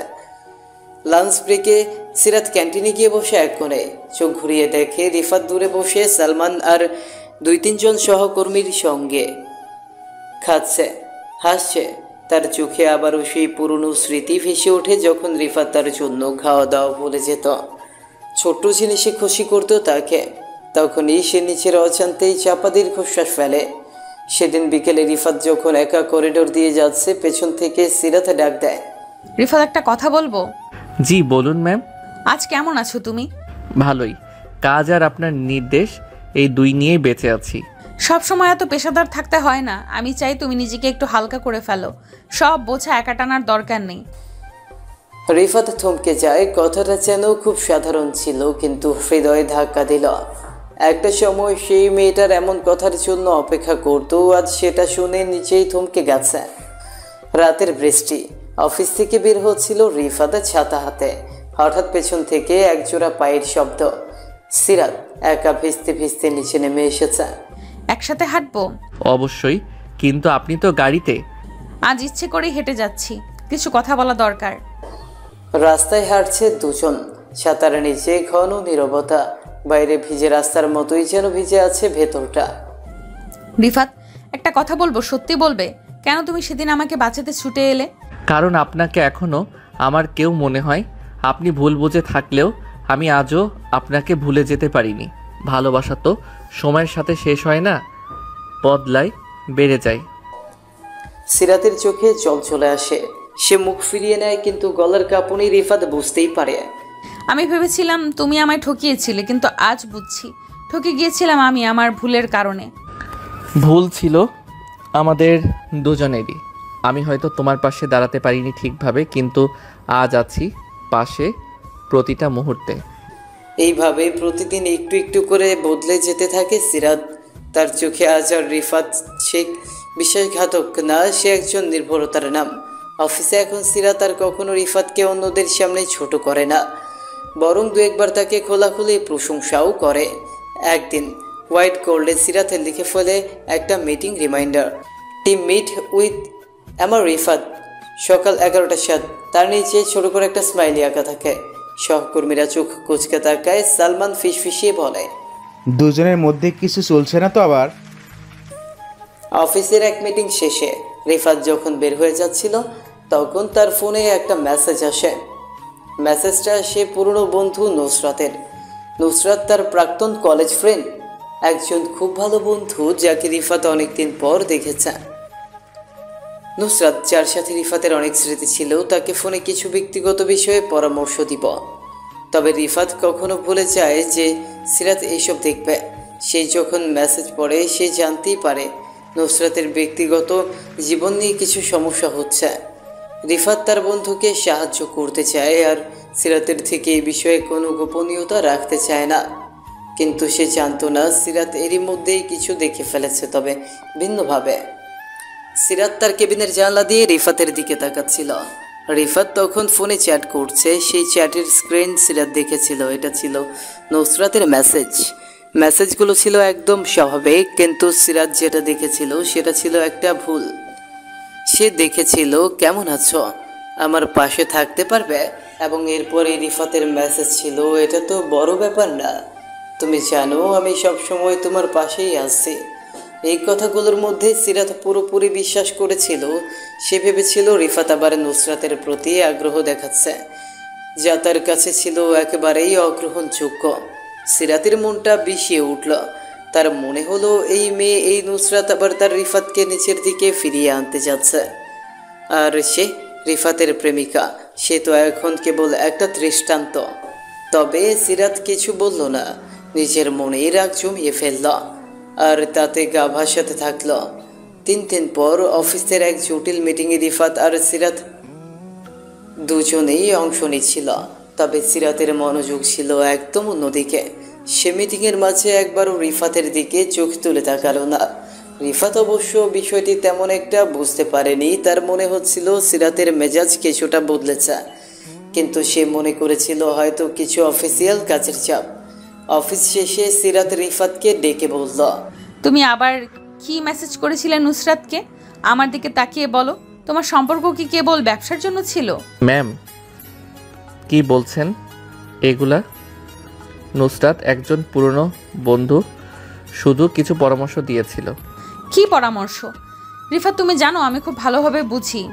B: লাঞ্চ ব্রেকে সিরাত ক্যান্টিনে গিয়ে বসে এক কোণে, চোখ ঘুরিয়ে দেখে রিফাত দূরে বসে সালমান আর 2-3 জন সহকর্মীর সঙ্গে খাচ্ছে, হাসছে। তার চোখে আবারও সেই পুরনো স্মৃতি ভেসে ওঠে যখন রিফাত তার জন্য খাওয়া দাওয়া ভুলে যেত, ছোট্ট জিনিসে খুশি করতো তাকে। তখনই সে নিচের অজান্তেই চাপা দীর্ঘশ্বাস ফেলে। সেদিন বিকেলে রিফাত যখন একা করিডোর দিয়ে যাচ্ছে, পেছন থেকে সিরাত ডাক দেয়।
C: রিফাত, একটা কথা বলবো?
A: জি বলুন ম্যাম।
C: আজ কেমন আছো তুমি?
A: ভালোই, কাজ আর আপনার নির্দেশ এই দুই নিয়েই বেঁচে আছি।
C: সব সময় এত পেশাদার থাকতে হয় না, আমি চাই তুমি নিজেকে একটু হালকা করে ফেলো, সব বোঝা একা টানার দরকার নেই।
B: রিফাত থমকে যায়, কথাটা যেন খুব সাধারণ ছিল কিন্তু হৃদয়ে ধাক্কা দিল। একটা সময় সেই মেয়েটার এমন কথার জন্য অপেক্ষা করতো, আজ সেটা শুনে নিচেই থমকে গেছে। রাতের বৃষ্টি, অফিস থেকে বের হচ্ছিল রিফাত ছাতা হাতে, হঠাৎ পেছন থেকে একজোড়া পায়ের শব্দ। সিরাত একা ভিজতে ভিজতে নিচে নেমে এসেছে।
C: একসাথে হাঁটবো?
A: অবশ্যই, কিন্তু আপনি তো গাড়িতে।
C: আজ ইচ্ছে করেই হেঁটে যাচ্ছি, কিছু কথা বলা দরকার।
B: রাস্তায় হাঁটছে দুজন, ছাতার নিচে ঘন নীরবতা, বাইরে ভিজে রাস্তার মতোই যেন ভিজে আছে ভেতরটা।
C: রিফাত, একটা কথা বলবো, সত্যি বলবে? কেন তুমি সেদিন আমাকে বাঁচাতে ছুটে এলে?
A: কারণ আপনাকে এখনও আমার কেউ মনে হয়। আপনি ভুল বুঝে থাকলেও আমি আজও আপনাকে ভুলে যেতে পারিনি। ভালোবাসা তো সময়ের সাথে শেষ হয় না, বদলায়, বেড়ে যায়।
B: সিরাতের চোখে জল চলে আসে, সে মুখ ফিরিয়ে নেয়, কিন্তু গলার কাঁপুনি রিফাত বুঝতেই পারে।
C: আমি ভেবেছিলাম তুমি আমায় ঠকিয়েছিলে, কিন্তু আজ বুঝছি ঠকে গিয়েছিলাম আমি আমার ভুলের কারণে।
A: ভুল ছিল আমাদের দুজনেরই। আমি হয়তো তোমার পাশে দাঁড়াতে পারিনি ঠিকভাবে, কিন্তু আজ আছি পাশে প্রতিটা মুহূর্তে।
B: এইভাবে প্রতিদিন একটু একটু করে বদলে যেতে থাকে সিরাত। তার চোখে আজ আর রিফাত শেখ বিশ্বাসঘাতক না, সে একজন নির্ভরতার নাম। অফিসে এখন সিরাত আর কখনো রিফাতকে অন্যদের সামনে ছোট করে না, বরং 2-1বার তাকে খোলাখুলি প্রশংসাও করে। একদিন হোয়াইট বোর্ডে সিরাতে লিখে ফেলে একটা meeting reminder, team meet with আমার রিফাত, সকাল 11টার সাথে। তার নিচে ছোট করে একটা স্মাইলি আঁকা থাকে। সহকর্মীরা চোখ কুচকে তাকায়। সালমান ফিসফিসিয়ে বলে,
E: দুজনের মধ্যে কিছু চলছে না তো আবার?
B: অফিসের এক মিটিং শেষে রিফাত যখন বের হয়ে যাচ্ছিল তখন তার ফোনে একটা মেসেজ আসে। মেসেজটা সে পুরনো বন্ধু নুসরাতের। নুসরাত তার প্রাক্তন কলেজ ফ্রেন্ড, একজন খুব ভালো বন্ধু যাকে রিফাত অনেকদিন পর দেখেছে। নুসরাত, যার সাথে রিফাতের অনেক স্মৃতি ছিল, তাকে ফোনে কিছু ব্যক্তিগত বিষয়ে পরামর্শ দিব। তবে রিফাত কখনো ভুলে যায় যে সিরাত এইসব দেখবে। সে যখন মেসেজ পড়ে সে জানতেই পারে নুসরাতের ব্যক্তিগত জীবন নিয়ে কিছু সমস্যা হচ্ছে। রিফাত তার বন্ধুকে সাহায্য করতে চায় আর সিরাতের থেকে এই বিষয়ে কোনো গোপনীয়তা রাখতে চায় না, কিন্তু সে জানতো না সিরাত এরই মধ্যেই কিছু দেখে ফেলেছে, তবে ভিন্নভাবে। সিরাত তার কেবিনের জানলা দিয়ে রিফাতের দিকে তাকাচ্ছিল। রিফাত তখন ফোনে চ্যাট করছে। সেই চ্যাটের স্ক্রিন সিরাত দেখেছিল, এটা ছিল নুসরাতের মেসেজ। মেসেজগুলো ছিল একদম স্বাভাবিক, কিন্তু সিরাত যেটা দেখেছিল সেটা ছিল একটা ভুল। সে দেখেছিল, কেমন আছো, আমার পাশে থাকতে পারবে, এবং এরপরে রিফাতের মেসেজ ছিল, এটা তো বড় ব্যাপার না, তুমি জানো আমি সব সময় তোমার পাশেই আছি, এই কথাগুলোর মধ্যে সিরাত পুরোপুরি বিশ্বাস করেছিল। সে ভেবেছিল রিফাত আবার নুসরাতের প্রতি আগ্রহ দেখাচ্ছে, যা তার কাছে ছিল একেবারেই অগ্রহণযোগ্য। সিরাতের মনটা বিষিয়ে উঠল। তার মনে হলো এই মেয়ে, এই নুসরাত আবার তার রিফাতকে নিচের দিকে ফিরিয়ে আনতে যাচ্ছে। আর সে রিফাতের প্রেমিকা, সে তো এখন কেবল একটা দৃষ্টান্ত। তবে সিরাত কিছু বলল না, নিজের মনেই রাগ জমিয়ে ফেলল আর তাতে গা ভাসাতে থাকলো। 3 দিন পর অফিসের এক জটিল মিটিংয়ে রিফাত আর সিরাত দুজনেই অংশ নিচ্ছিল। তবে সিরাতের মনোযোগ ছিল একদম অন্যদিকে। সে মিটিংয়ের মাঝে একবারও রিফাতের দিকে চোখ তুলে তাকালো না। রিফাত অবশ্য বিষয়টি তেমন একটা বুঝতে পারেনি। তার মনে হচ্ছিল সিরাতের মেজাজ কিছুটা বদলেছে, কিন্তু সে মনে করেছিল হয়তো কিছু অফিসিয়াল কাজের চাপ। অফিস শেষে সিরাত রিফাতকে ডেকে বলল,
C: তুমি আবার কি মেসেজ করেছিলে নুসরাতকে? আমার দিকে তাকিয়ে বলো। তোমার সম্পর্ক কি কেবল ব্যবসার জন্য ছিল?
A: ম্যাম, কি বলছেন এগুলা? নুসরাত একজন পুরনো বন্ধু, শুধু কিছু পরামর্শ দিয়েছিল।
C: কি পরামর্শ? রিফাত, তুমি জানো আমি খুব ভালোভাবে বুঝি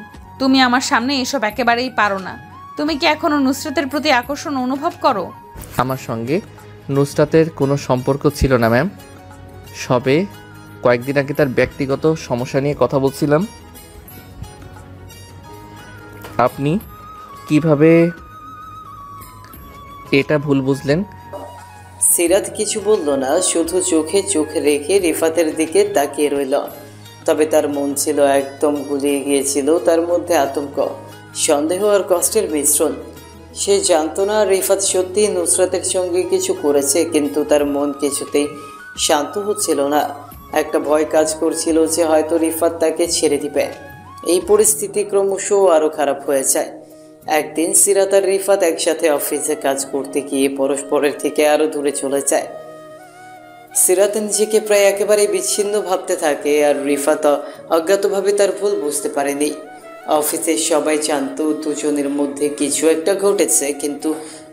C: তুমি আমার সামনে এসব একেবারেই পারো না। তুমি কি এখনো নুসরাতের প্রতি আকর্ষণ অনুভব করো?
A: আমার সঙ্গে নুসরাতের কোনো সম্পর্ক ছিল না ম্যাম। সবে কয়েকদিন আগে তার ব্যক্তিগত সমস্যা নিয়ে কথা বলছিলাম। আপনি কিভাবে এটা ভুল বুঝলেন?
B: সিরাত কিছু বলল না, শুধু চোখে চোখ রেখে রিফাতের দিকে তাকিয়ে রইল। তবে তার মন ছিল একদম গুলিয়ে গিয়েছিল। তার মধ্যে আতঙ্ক, সন্দেহ আর কষ্টের মিশ্রণ। সে জানতো না রিফাত সত্যি নুসরাতের সঙ্গে কিছু করেছে, কিন্তু তার মন কিছুতেই শান্ত হচ্ছিল না। একটা ভয় কাজ করছিল যে হয়তো রিফাত তাকে ছেড়ে দিবে। এই পরিস্থিতি ক্রমশ আরও খারাপ হয়ে যায়। একদিন সিরাত আর রিফাত একসাথে অফিসে কাজ করতে গিয়ে পরস্পরের থেকে আরও দূরে চলে যায়। সিরাত নিজেকে প্রায় একেবারে বিচ্ছিন্ন ভাবতে থাকে, আর রিফাত অজ্ঞাতভাবে তার ভুল বুঝতে পারেনি। অফিসের সবাই জানতো দুজনের মধ্যে কিছু একটা ঘটেছে, কিন্তু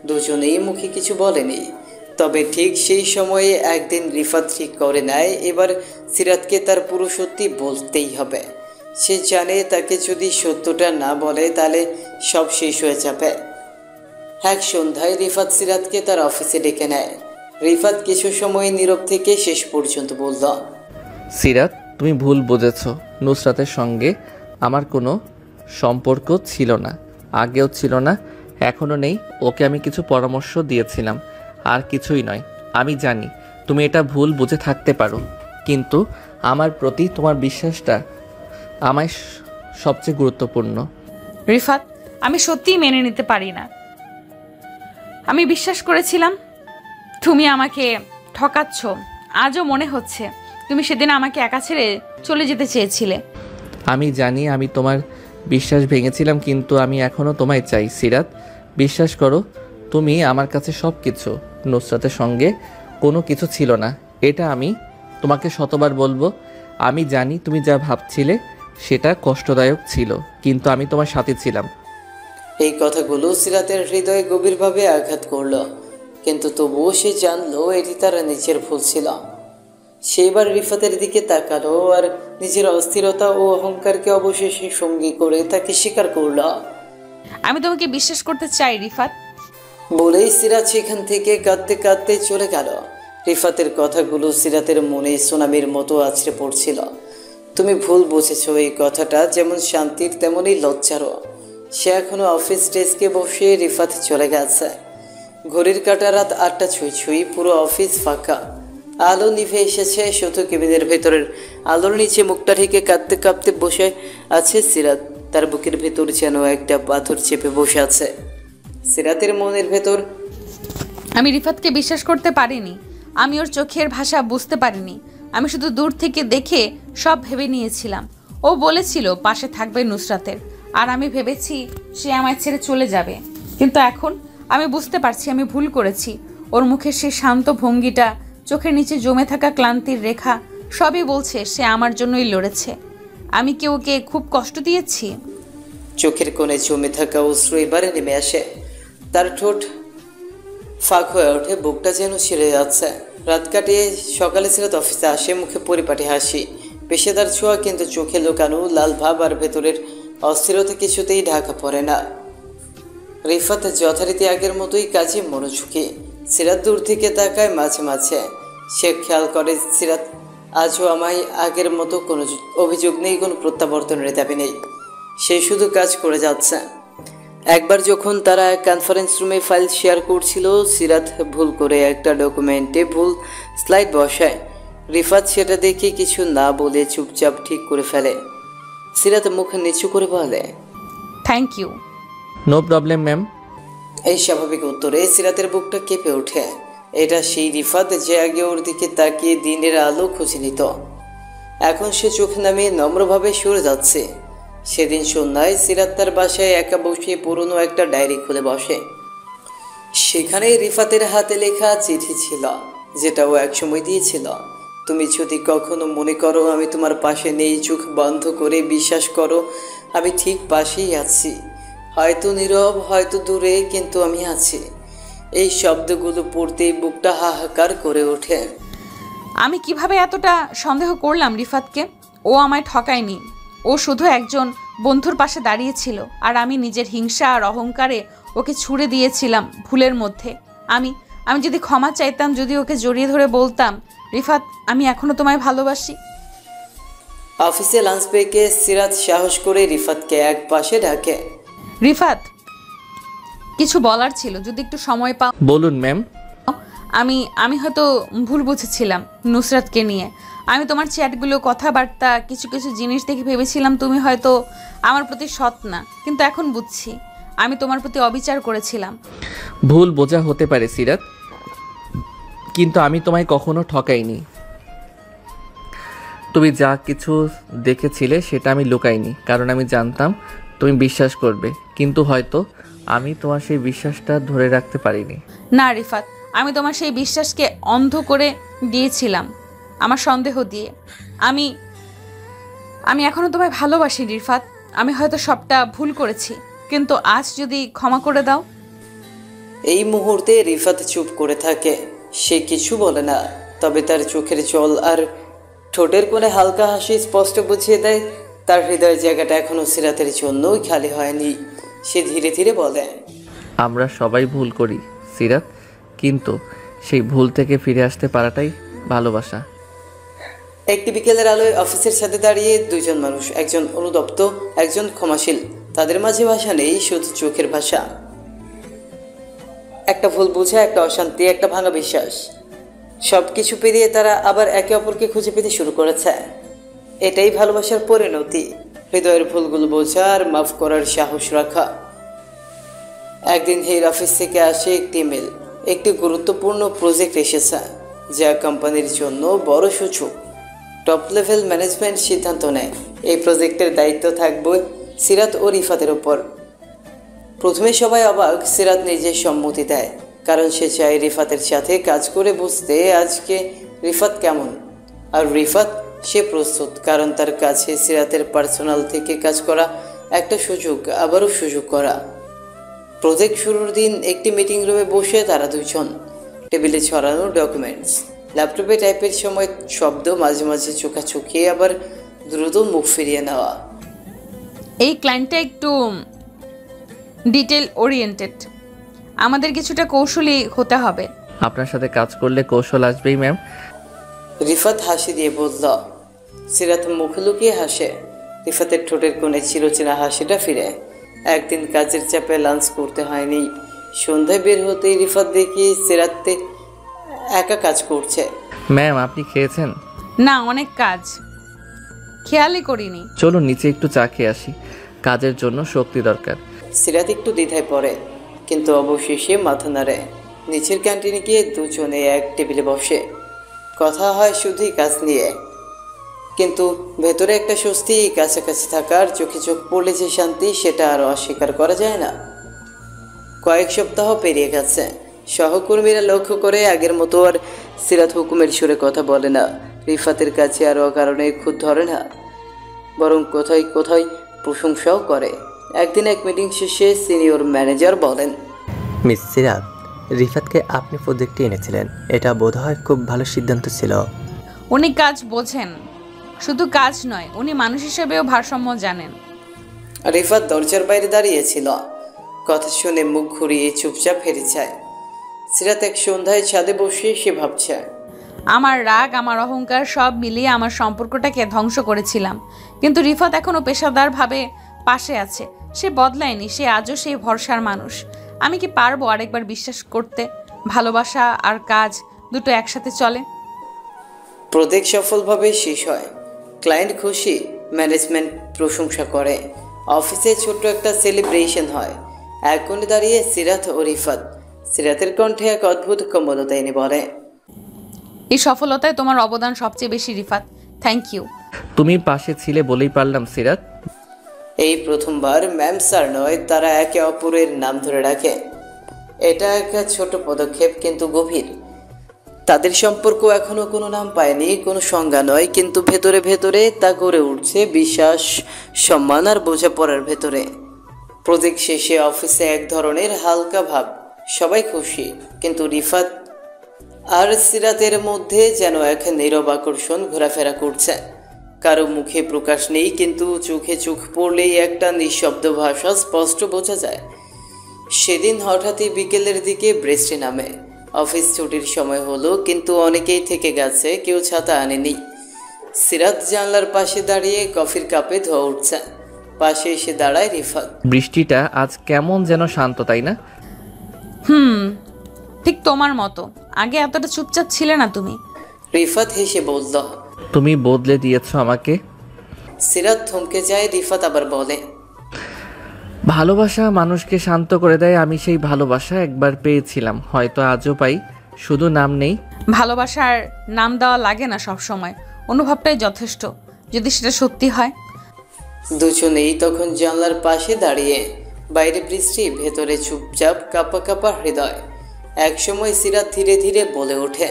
B: দুজনেই মুখে কিছু বলেনি। তবে ঠিক সেই সময়ে একদিন রিফাত ঠিক করে নেয় এবার সিরাতকে তার পুরো সত্যি বলতেই হবে। সে জানে তাকে যদি সত্যটা না বলে তাহলে সব শেষ হয়ে যাবে। এক সন্ধ্যায় রিফাত সিরাতকে তার অফিসে ডেকে নেয়। রিফাত কিছু সময় নীরব থেকে শেষ পর্যন্ত বলল,
A: সিরাত, তুমি ভুল বুঝেছ। নুসরাতের সঙ্গে আমার কোনো সম্পর্ক ছিল না, আগেও ছিল না, এখনও নেই। ওকে আমি কিছু পরামর্শ দিয়েছিলাম, আর কিছুই নয়। আমি জানি তুমি এটা ভুল বুঝে থাকতে পারো, কিন্তু আমার প্রতি তোমার বিশ্বাসটা আমায় সবচেয়ে গুরুত্বপূর্ণ।
C: রিফাত, আমি সত্যিই মেনে নিতে পারি না। আমি বিশ্বাস করেছিলাম তুমি আমাকে ঠকাচ্ছ। আজও মনে হচ্ছে তুমি সেদিন আমাকে একা ছেড়ে চলে যেতে চেয়েছিলে।
A: আমি জানি আমি তোমার বিশ্বাস ভেঙেছিলাম, কিন্তু আমি এখনও তোমায় চাই। সিরাত, বিশ্বাস করো, তুমি আমার কাছে সব কিছু। নুসরাতের সঙ্গে কোনো কিছু ছিল না, এটা আমি তোমাকে শতবার বলবো। আমি জানি তুমি যা ভাবছিলে সেটা কষ্টদায়ক ছিল, কিন্তু আমি তোমার সাথে ছিলাম।
B: এই কথাগুলো সিরাতের হৃদয়ে গভীরভাবে আঘাত করল, কিন্তু তবুও সে জানলো এটি তার নিজের ভুল ছিল। সে এবার রিফাতের দিকে তাকালো আর নিজের অস্থিরতা ও অহংকারকে অবশেষে সঙ্গী করে তাকে স্বীকার করল।
C: আমি তোমাকে বিশ্বাস করতে চাই রিফাত।
B: বলেই সিরাত সেখান থেকে কাঁদতে কাঁদতে চলে গেল। রিফাতের কথাগুলো সিরাতের মনে সুনামির মতো আছড়ে পড়ছিল। তুমি ভুল বুঝেছো, এই কথাটা যেমন শান্তির তেমনই লজ্জারও। সে এখনো অফিস ডেস্কে বসে। রিফাত চলে গেছে। ঘড়ির কাঁটা রাত 8টা ছুঁই। পুরো অফিস ফাঁকা, আলো নিভে এসেছে। শুধু কেবিনের ভেতরের আলোর নিচে মুখটা ঢেকে কাঁদতে কাঁদতে বসে আছে সিরাত। তার বুকের ভেতর যেন একটা পাথর চেপে বসে আছে। সিরাতের মনের ভেতর,
C: আমি রিফাতকে বিশ্বাস করতে পারিনি। আমি ওর চোখের ভাষা বুঝতে পারিনি। আমি শুধু দূর থেকে দেখে সব ভেবে নিয়েছিলাম। ও বলেছিল পাশে থাকবে নুসরাতের, আর আমি ভেবেছি সে আমায় ছেড়ে চলে যাবে। কিন্তু এখন আমি বুঝতে পারছি আমি ভুল করেছি। ওর মুখের সেই শান্ত ভঙ্গিটা, চোখের নিচে জমে থাকা ক্লান্তির রেখা, সবই বলছে সে আমার জন্যই লড়েছে। আমি কি ওকে খুব কষ্ট দিয়েছি?
B: চোখের কোণে জমে থাকা অশ্রু এবারে নেমে আসে। তার ঠোঁট ফাঁক হয়ে ওঠে, বুকটা যেন ছিঁড়ে যাচ্ছে। রাত কাটিয়ে সকালে সিরাত অফিসে আসে, মুখে পরিপাটি হাসি, পেশাদার ছোঁয়া, কিন্তু চোখে লুকানো লাল ভাব আর ভেতরের অস্থিরতা কিছুতেই ঢাকা পড়ে না। রিফাত যথারীতি আগের মতোই কাজে মনোযোগী। সিরাত দূর থেকে তাকায় মাঝে মাঝে। সে খেয়াল করে সিরাত আজও আমায় আগের মতো কোনো অভিযোগ নেই, কোনো প্রত্যাবর্তনের দাবি নেই। সে শুধু কাজ করে যাচ্ছে। একবার যখন তারা কনফারেন্স রুমে ফাইল শেয়ার করছিল, সিরাত ভুল করে একটা ডকুমেন্টে ভুল স্লাইড বসায়। রিফাত সেটা দেখে কিছু না বলে চুপচাপ ঠিক করে ফেলে। সিরাত মুখ নিচু করে বলে,
C: thank you.
A: No problem ma'am.
B: এই স্বাভাবিক উত্তরে সিরাতের বুকটা কেঁপে ওঠে। এটা সেই রিফাত যে আগে ওর দিকে তাকিয়ে দিনের আলো খুঁজে নিত। এখন সে চোখ নামিয়ে নম্রভাবে সরে যাচ্ছে। সেদিন সন্ধ্যায় সিরাত তার বাসায় একা বসে পুরনো একটা ডায়েরি খুলে বসে। সেখানে রিফাতের হাতে লেখা চিঠি ছিল, যেটা ও একসময় দিয়েছিল। তুমি যদি কখনো মনে করো আমি তোমার পাশে নেই, চোখ বন্ধ করে বিশ্বাস করো আমি ঠিক পাশেই আছি। হয়তো নীরব, হয়তো দূরে, কিন্তু আমি আছি। এই শব্দগুলো পড়তেই বুকটা হাহাকার করে ওঠে।
C: আমি কিভাবে এতটা সন্দেহ করলাম রিফাতকে? ও আমায় ঠকায়নি। ও শুধু একজন বন্ধুর পাশে দাঁড়িয়েছিল, আর আমি নিজের হিংসা আর অহংকারে ওকে ছুড়ে দিয়েছিলাম ভুলের মধ্যে। আমি যদি ক্ষমা চাইতাম, যদি ওকে জড়িয়ে ধরে বলতাম, রিফাত আমি এখনো তোমায় ভালোবাসি।
B: অফিসে লাঞ্চ ব্রেকে সিরাত সাহস করে রিফাতকে এক পাশে ডাকে।
C: রিফাত, কিছু বলার ছিল, যদি একটু সময় পাও।
A: বলুন ম্যাম।
C: আমি হয়তো ভুল বুঝেছিলাম নুসরাতকে নিয়ে। আমি তোমার চ্যাটগুলো, কথাবার্তা, কিছু কিছু জিনিস দেখে ভেবেছিলাম তুমি হয়তো আমার প্রতি সৎ না, কিন্তু এখন বুঝছি আমি তোমার প্রতি অবিচার করেছিলাম।
A: ভুল বোঝা হতে পারে সিরাত, কিন্তু আমি তোমায় কখনো ঠকাইনি। তুমি যা কিছু দেখেছিলে সেটা আমি লুকাইনি, কারণ আমি জানতাম তুমি বিশ্বাস করবে, কিন্তু হয়তো আমি তোমার সেই বিশ্বাসটা ধরে রাখতে পারিনি।
C: না রিফাত, আমি তোমার সেই বিশ্বাসকে অন্ধ করে দিয়েছিলাম আমার সন্দেহ দিয়ে। আমি এখনো তোমায় ভালোবাসি রিফাত। আমি হয়তো সবটা ভুল করেছি, কিন্তু আজ যদি ক্ষমা করে দাও।
B: এই মুহূর্তে রিফাত চুপ করে থাকে। সে কিছু বলে না, তবে তার চোখের জল আর ঠোঁটের কোণে হালকা হাসি স্পষ্ট বুঝিয়ে দেয় তার হৃদয়ের জায়গাটা এখনো সিরাতের জন্যই খালি হয়নি। সে ধীরে ধীরে বলে,
A: আমরা সবাই ভুল করি সিরাত, কিন্তু সেই ভুল থেকে ফিরে আসতে পারাটাই ভালোবাসা।
B: একটি বিকেলের আলোয় অফিসের সাথে দাঁড়িয়ে দুজন মানুষ, একজন অনুতপ্ত, একজন ক্ষমাশীল। তাদের মাঝে ভাষা নেই, শুধু চোখের ভাষা। একটা ভুল বোঝা, একটা অশান্তি, একটা ভাঙা বিশ্বাস, সব কিছু পেরিয়ে তারা আবার একে অপরকে খুঁজে পেতে শুরু করেছে। এটাই ভালোবাসার পরিণতি, হৃদয়ের ভুলগুলো বোঝা আর মাফ করার সাহস রাখা। একদিন হের অফিস থেকে আসে একটি ইমেল। একটি গুরুত্বপূর্ণ প্রজেক্ট এসেছে, যা কোম্পানির জন্য বড় সুযোগ। টপ লেভেল ম্যানেজমেন্ট সিদ্ধান্ত নেয় এই প্রজেক্টের দায়িত্ব থাকবে সিরাত ও রিফাতের ওপর। প্রথমে সবাই অবাক, সিরাত নিজে সম্মতি দেয়, কারণ সে চায় রিফাতের সাথে কাজ করে বুঝতে আজকে রিফাত কেমন। আর রিফাত, সে প্রস্তুত, কারণ তার কাছে সিরাতের পার্সোনাল থেকে কাজ করা একটা সুযোগ, আবারও সুযোগ করা। প্রজেক্ট শুরুর দিন একটি মিটিং রুমে বসে তারা দুজন। টেবিলে ছড়ানো ডকুমেন্টস, ল্যাপটপে টাইপের সময় শব্দ, মাঝে মাঝে চোখাচোখি, আবার দ্রুত মুখ ফিরিয়ে নেওয়া।
C: এই ক্লায়েন্টটা একটু ডিটেল ওরিয়েন্টেড, আমাদের কিছুটা কৌশলী হতে হবে।
A: আপনার সাথে কাজ করলে কৌশল আসবেই ম্যাম।
B: রিফাত হাসি দিয়ে বলল। সিরাত মুখ লুকিয়ে হাসে। রিফাতের ঠোঁটের কোণে চিরচেনা হাসিটা ফিরে। একদিন কাজের চাপে লাঞ্চ করতে হয়নি। সন্ধ্যায় বের হতেই রিফাত দেখি সিরাতে একা কাজ করছে।
A: ম্যাম আপনি খেয়েছেন?
C: না, অনেক কাজ, খেয়ালই করিনি।
A: চলুন নিচে একটু চা খেয়ে আসি, কাজের জন্য শক্তি দরকার।
B: সিরাত একটু দ্বিধায় পড়ে, কিন্তু অবশেষে মাথা নাড়ে। নিচের ক্যান্টিনে গিয়ে দুজনে এক টেবিলে বসে। কথা হয় শুধুই কাজ নিয়ে, কিন্তু ভেতরে একটা স্বস্তি, কাছাকাছি থাকার, চোখে চোখ পড়লে যে শান্তি, সেটা আরও অস্বীকার করা যায় না। কয়েক সপ্তাহ পেরিয়ে গেছে। সহকর্মীরা লক্ষ্য করে আগের মতো আর সিরাত হুকুমের সুরে কথা বলে না। রিফাতের কাছে আর অকারণে খুদ ধরে না, বরং কোথায় কোথায় প্রশংসাও করে। একদিন এক মিটিং শেষে সিনিয়র ম্যানেজার বলেন,
D: মিস সিরাত, রিফাতকে আপনি প্রজেক্টে এনেছিলেন, এটা বোধহয় খুব ভালো সিদ্ধান্ত ছিল।
C: উনি কাজ বোঝেন, শুধু কাজ নয়, উনি মানুষ হিসেবেও ভারসাম্য জানেন।
B: রিফাত দরজার বাইরে দাঁড়িয়েছিল, কথা শুনে মুখ ঘুরিয়ে চুপচাপ হেরে যায়। সিরাত এক সন্ধ্যায় ছাদে বসে সে ভাবছে,
C: আমার রাগ, আমার অহংকার সব মিলিয়ে আমার সম্পর্কটাকে ধ্বংস করেছিলাম, কিন্তু রিফাত এখনও পেশাদারভাবে পাশে আছে। সে বদলায়নি, সে আজও সেই ভরসার মানুষ। আমি কি পারবো আরেকবার বিশ্বাস করতে ভালোবাসা আর কাজ দুটো একসাথে চলে?
B: প্রজেক্ট সফলভাবে শেষ হয়, ক্লায়েন্ট খুশি, ম্যানেজমেন্ট প্রশংসা করে, অফিসে ছোট্ট একটা সেলিব্রেশন হয়। এক কোণে দাঁড়িয়ে সিরাত ও রিফাত। সিরাতের কণ্ঠে এক অদ্ভুত কোমলতা এনে বলে,
C: এই সফলতায় তোমার অবদান সবচেয়ে বেশি রিফাত, থ্যাংক ইউ।
A: তুমি পাশে ছিলে বলেই পারলাম সিরাত।
B: এই প্রথমবার ম্যাম স্যার নয়, তারা একে অপরের নাম ধরে রাখে। এটা একটা ছোট পদক্ষেপ কিন্তু গভীর। তাদের সম্পর্ক এখনো কোনো নাম পায়নি, কোনো সংজ্ঞা নয়, কিন্তু ভেতরে ভেতরে তা গড়ে উঠছে বিশ্বাস, সম্মান আর বোঝাপড়ার ভেতরে। প্রজেক্ট শেষে অফিসে এক ধরনের হালকা ভাব, সবাই খুশি, কিন্তু রিফাত আর সিরাতের মধ্যে যেন এক নীরব আকর্ষণ ঘোরাফেরা করছে। কারো মুখে প্রকাশ নেই, কিন্তু চোখে চোখ পড়লেই একটা নিঃশব্দ ভাষা স্পষ্ট বোঝা যায়। সেদিন হঠাৎই বিকেলের দিকে বৃষ্টি নামে। অফিস ছুটির সময় হলো, কিন্তু অনেকেই থেকে গেছে, কেউ ছাতা আনেনি। সিরাত জানলার পাশে দাঁড়িয়ে কফির কাপে ধোয়া উঠছে, পাশে এসে দাঁড়ায় রিফাত।
A: বৃষ্টিটা আজ কেমন যেন শান্ত, তাই না?
C: ঠিক তোমার মতো। আগে এতটা চুপচাপ ছিলে না তুমি।
B: রিফাত হেসে বলল,
A: তুমি বদলে দিয়েছো আমাকে।
B: সিরাত থমকে যায়, রিফাত আবার বলে,
A: ভালোবাসা মানুষকে শান্ত করে দেয়। আমি সেই ভালোবাসা একবার পেয়েছিলাম, হয়তো আজও পাই, শুধু নাম নেই।
C: ভালোবাসার নাম দেওয়া লাগে না সব সময়, অনুভবটাই যথেষ্ট, যদি সেটা সত্যি হয়।
B: দুজনেই তখন জানলার পাশে দাঁড়িয়ে, বাইরে বৃষ্টি, ভেতরে চুপচাপ কাঁপা কাঁপা হৃদয়। একসময় সিরাত ধীরে ধীরে বলে ওঠে।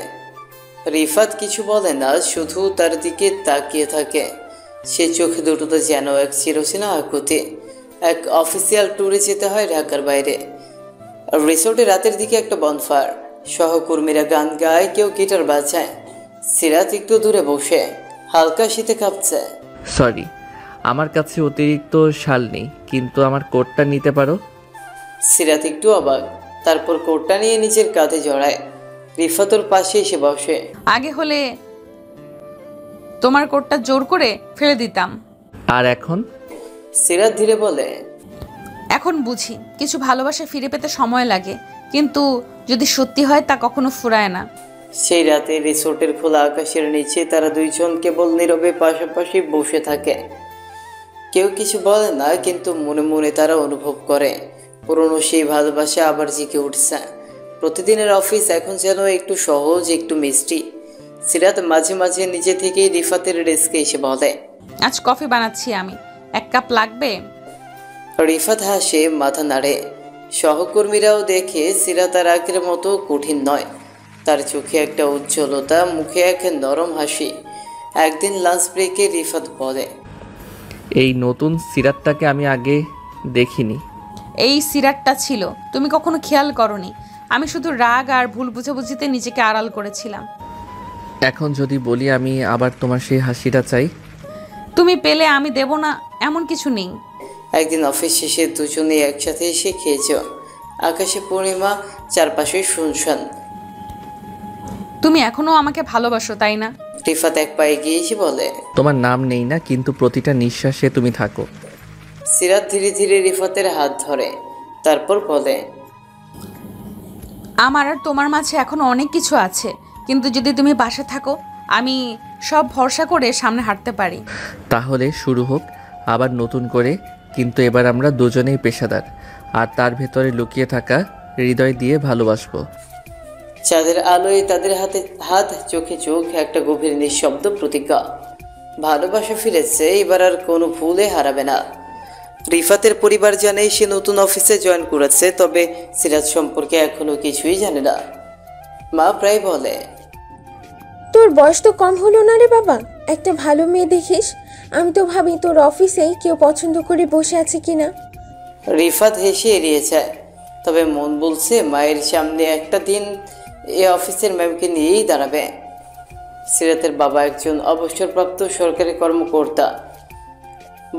B: রিফাত কিছু বলে না, শুধু তার দিকে তাকিয়ে থাকে। সে চোখে দুটোতে যেন এক চিরচেনা আকুতি। এক অফিসিয়াল ট্যুরে যেতে হয় ঢাকার বাইরে। রিসোর্টে রাতের দিকে একটা বনফায়ার, সহকর্মীরা গান গায়, কেউ গিটার বাজায়। সিরাত একটু দূরে বসে হালকা শীতে কাঁপছে।
A: সরি, আমার কাছে অতিরিক্ত শাল নেই, কিন্তু আমার কোটটা নিতে পারো?
B: সিরাত একটু অবাক, তারপর কোটটা নিয়ে নিজের কাঁধে জড়ায়। রিফাতর পাশে এসে বসে।
C: আগে হলে তোমার কোটটা জোর করে ফেলে দিতাম।
A: আর এখন?
B: সিরাত ধীরে বলে,
C: এখন বুঝি কিছু ভালোবাসা ফিরে পেতে সময় লাগে, কিন্তু যদি সত্যি হয় তা কখনো ফুরায় না।
B: সেই রাতে রিসোর্টের খোলা আকাশের নিচে তারা দুইজন কেবল নীরবে পাশাপাশি বসে থাকে। কেউ কিছু বলে না, কিন্তু মনে মনে তারা অনুভব করে পুরনো সেই ভালোবাসা আবার জেগে উঠছে। প্রতিদিনের অফিস এখন যেন একটু সহজ, একটু মিষ্টি। সিরাত মাঝে মাঝে নিজে থেকেই রিফাতের ডেস্কে এসে বলে,
C: আজ কফি বানাচ্ছি আমি, এক কাপ লাগবে?
B: রিফাত হাসে, মাথা নাড়ে। সহকর্মীরাও দেখে সিরাত আর আগের মতো কঠিন নয়। তার চোখে একটা উজ্জ্বলতা, মুখে এক নরম হাসি। একদিন লাঞ্চ ব্রেকে রিফাত বলে,
A: এই নতুন সিরাতটাকে আমি আগে দেখিনি।
C: এই সিরাতটা ছিল, তুমি কখনো খেয়াল করনি। আমি শুধু রাগ আর ভুল বুঝাবুঝিতে নিজেকে আড়াল করেছিলাম।
A: এখন যদি বলি আমি আবার তোমার সেই হাসিটা চাই?
C: তুমি পেলে আমি দেব না এমন কিছু নেই।
B: একদিন অফিস শেষে দুজনে একসাথে এসে খেয়েছ। আকাশে পূর্ণিমা, চারপাশে শুনশান।
C: তুমি এখনো আমাকে ভালোবাসো, তাই না?
B: রিফাত এক পায়ে গিয়ে এসে বলে,
A: তোমার নাম নেই না, কিন্তু প্রতিটা নিঃশ্বাসে তুমি থাকো।
B: সিরাত ধীরে ধীরে রিফাতের হাত ধরে, তারপর বলে,
C: আমার আর তোমার মাঝে এখনো অনেক কিছু আছে, কিন্তু যদি তুমি পাশে থাকো আমি সব ভরসা করে সামনে হাঁটতে পারি।
A: তাহলে শুরু হোক আবার নতুন করে, কিন্তু এবার আমরা দুজনেই পেশাদার, আর তার ভেতরে লুকিয়ে থাকা হৃদয় দিয়ে ভালোবাসবো।
B: চাঁদের আলোয় তাদের হাতে হাত, চোখে চোখ, একটা গভীর নিঃশব্দ প্রতিজ্ঞা। ভালোবাসা ফিরেছে, এবার আর কোনো ভুলে হারাবে না। রিফাতের পরিবার জানে সে নতুন অফিসে জয়েন করেছে, তবে সিরাজ সম্পর্কে এখনো কিছুই জানে না। মা প্রায় বলে,
G: তোর বয়স তো কম হলো না রে বাবা, একটা ভালো মেয়ে দেখিস। আমি তো ভাবি তোর অফিসেই কেউ পছন্দ করে বসে আছে কিনা।
B: রিফাত হেসে এড়িয়ে যায়। তবে মন বলছে মায়ের সামনে একটা দিন এই অফিসের ম্যামকে নিয়েই দাঁড়াবে। সিরাতের বাবা একজন অবসরপ্রাপ্ত সরকারি কর্মকর্তা,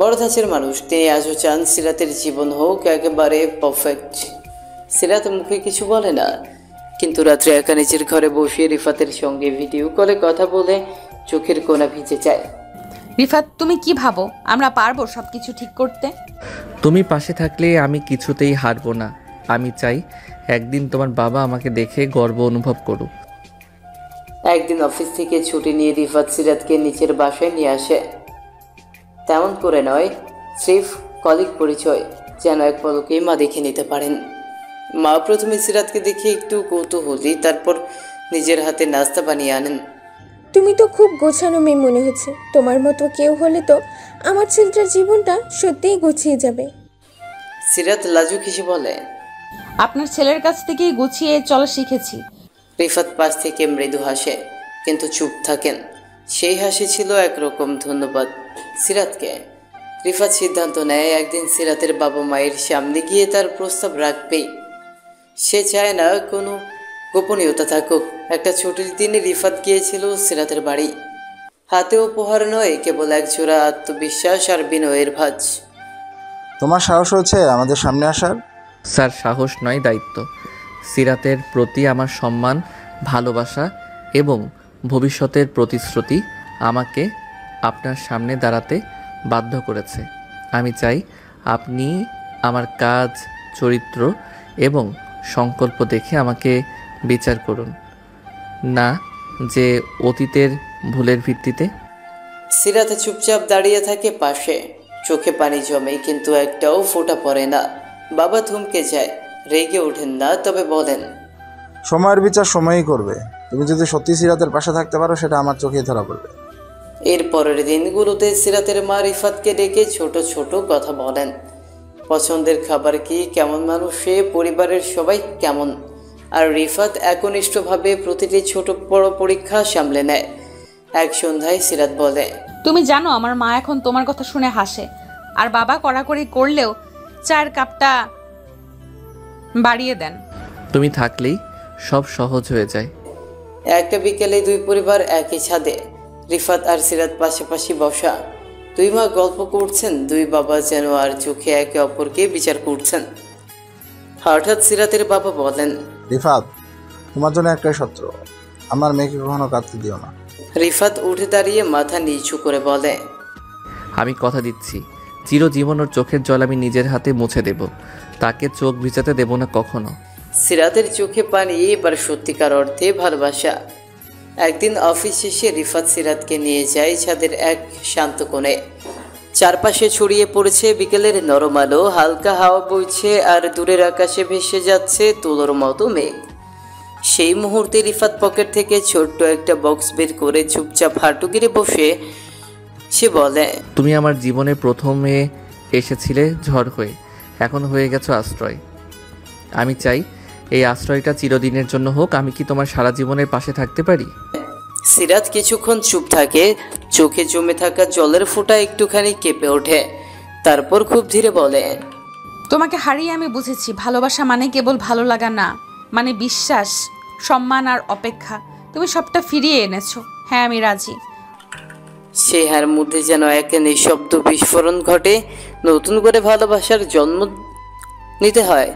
B: বড় ধাঁচের মানুষ। তিনি আজও চান সিরাতের জীবন হোক একেবারে পারফেক্ট। সিরাত মুখে কিছু বলে না, কিন্তু রাত্রে একা নিজের ঘরে বসে রিফাতের সঙ্গে ভিডিও কলে কথা বলে চোখের কোণা ভিজে যায়।
C: রিফাত, তুমি কি ভাবো আমরা পারবো সবকিছু ঠিক করতে?
A: তুমি পাশে থাকলে আমি কিছুতেই হারবো না। আমি চাই একদিন তোমার বাবা আমাকে দেখে গর্ব অনুভব করুক।
B: একদিন অফিস থেকে ছুটি নিয়ে রিফাত সিরাতকে নিচের বাসায় নিয়ে আসে। তেমন করে নয়, স্রেফ কলিগ পরিচয়, যেন এক পলকেই মা দেখে নিতে পারেন। মা প্রথমে সিরাতকে দেখে একটু কৌতূহলী, তারপর নিজের হাতে নাস্তা বানিয়ে আনেন।
G: তুমি তো খুব গোছানো মেয়ে মনে হচ্ছে। তোমার মতো কেউ হলে তো আমার ছেলেটার জীবনটা সত্যিই গুছিয়ে যাবে।
B: সিরাত লাজুক হেসে বলে,
C: আপনার ছেলের কাছ থেকেই গুছিয়ে চলা শিখেছি।
B: রিফাত পাশ থেকে মৃদু হাসে, কিন্তু চুপ থাকেন। সেই হাসি ছিল একরকম ধন্যবাদ সিরাতকে। রিফাত সিদ্ধান্ত নেয় একদিন সিরাতের বাবা মায়ের সামনে গিয়ে তার প্রস্তাব রাখবেই। সে চায় না কোনো গোপনীয়তা থাকুক। একটা ছুটির দিনে রিফাত গিয়েছিল সিরাতের বাড়ি। হাতে উপহার নয়, কেবল একজোড়া আত্মবিশ্বাস আর বিনয়ের ভাঁজ।
H: তোমার সাহস হয়েছে আমাদের সামনে আসার?
A: স্যার, সাহস নয়, দায়িত্ব। সিরাতের প্রতি আমার সম্মান, ভালোবাসা এবং ভবিষ্যতের প্রতিশ্রুতি আমাকে আপনার সামনে দাঁড়াতে বাধ্য করেছে। আমি চাই আপনি আমার কাজ, চরিত্র এবং সংকল্প দেখে আমাকে বিচার করুন, না যে অতীতের ভুলের ভিত্তিতে।
B: সিরাত চুপচাপ দাঁড়িয়ে থাকে পাশে, চোখে পানি জমে, কিন্তু একটাও ফোঁটা পড়ে না। বাবা থমকে যায়, রেগে ওঠেন না, তবে বলেন,
H: সময়ের বিচার সময়ই করবে। তুমি যদি সত্যি সিরাতের পাশে থাকতে পারো সেটা আমার চোখেই ধরা পড়বে।
B: এর পরের দিনগুলোতে সিরাতের মা রিফাতকে ডেকে ছোট ছোট কথা বলেন। পছন্দের খাবার কি, কেমন মানুষ সে, পরিবারের সবাই কেমন। আর রিফাত একনিষ্ঠভাবে প্রতিটি ছোট বড় পরীক্ষা সামলে নেয়। এক সন্ধ্যায় সিরাত বলে,
C: তুমি জানো আমার মা এখন তোমার কথা শুনে হাসে, আর বাবা কড়াকড়ি করলেও চায়ের কাপটা বাড়িয়ে দেন।
A: তুমি থাকলেই সব সহজ হয়ে যায়।
B: একটা বিকেলে দুই পরিবার একই ছাদে, রিফাত আর সিরাত পাশাপাশি বসা। দুই মা গল্প করছেন, দুই বাবা যেন আর চোখে একে অপরকে বিচার করছেন। হঠাৎ সিরাতের বাবা বলেন,
H: রিফাত, তোমার জন্য একটাই সত্য, আমার মেয়েকে কখনো কাঁদতে দিও না।
B: রিফাত উঠে দাঁড়িয়ে মাথা নিচু করে বলে,
A: আমি কথা দিচ্ছি, চিরজীবন ওর চোখের জল আমি নিজের হাতে মুছে দেব। তাকে চোখ ভিজাতে দেব না কখনো।
B: সিরাতের চোখে পানি, এবার সত্যিকার অর্থে ভালোবাসা। একদিন অফিস শেষে রিফাত সিরাতকে নিয়ে যায় ছাদের এক শান্ত কোণে। চারপাশে ছড়িয়ে পড়েছে বিকেলের নরম আলো, হালকা হাওয়া বইছে আর দূরের আকাশে ভেসে যাচ্ছে তুলোর মতো মেঘ। সেই মুহূর্তে রিফাত পকেট থেকে ছোট্ট একটা বক্স বের করে চুপচাপ হাঁটু গিরে বসে সে বলে,
A: তুমি আমার জীবনে প্রথমে এসেছিলে ঝড় হয়ে, এখন হয়ে গেছো আশ্রয়। আমি চাই এই আশ্রয়টা চিরদিনের জন্য হোক। আমি কি তোমার সারা জীবনের পাশে থাকতে পারি?
B: সিরাত কিছুক্ষণ চুপ থাকে, চোখে জমে থাকা জলের ফোঁটা একটুখানি কেঁপে ওঠে। তারপর খুব ধীরে বলে,
C: তোমাকে হারিয়ে আমি বুঝেছি ভালোবাসা মানে কেবল ভালো লাগা না, মানে বিশ্বাস, সম্মান আর অপেক্ষা। তুমি সবটা ফিরিয়ে এনেছো। হ্যাঁ, আমি রাজি।
B: সে হার মধ্যে যেন এক নিঃশব্দ বিস্ফোরণ ঘটে। নতুন করে ভালোবাসার জন্ম নিতে হয়।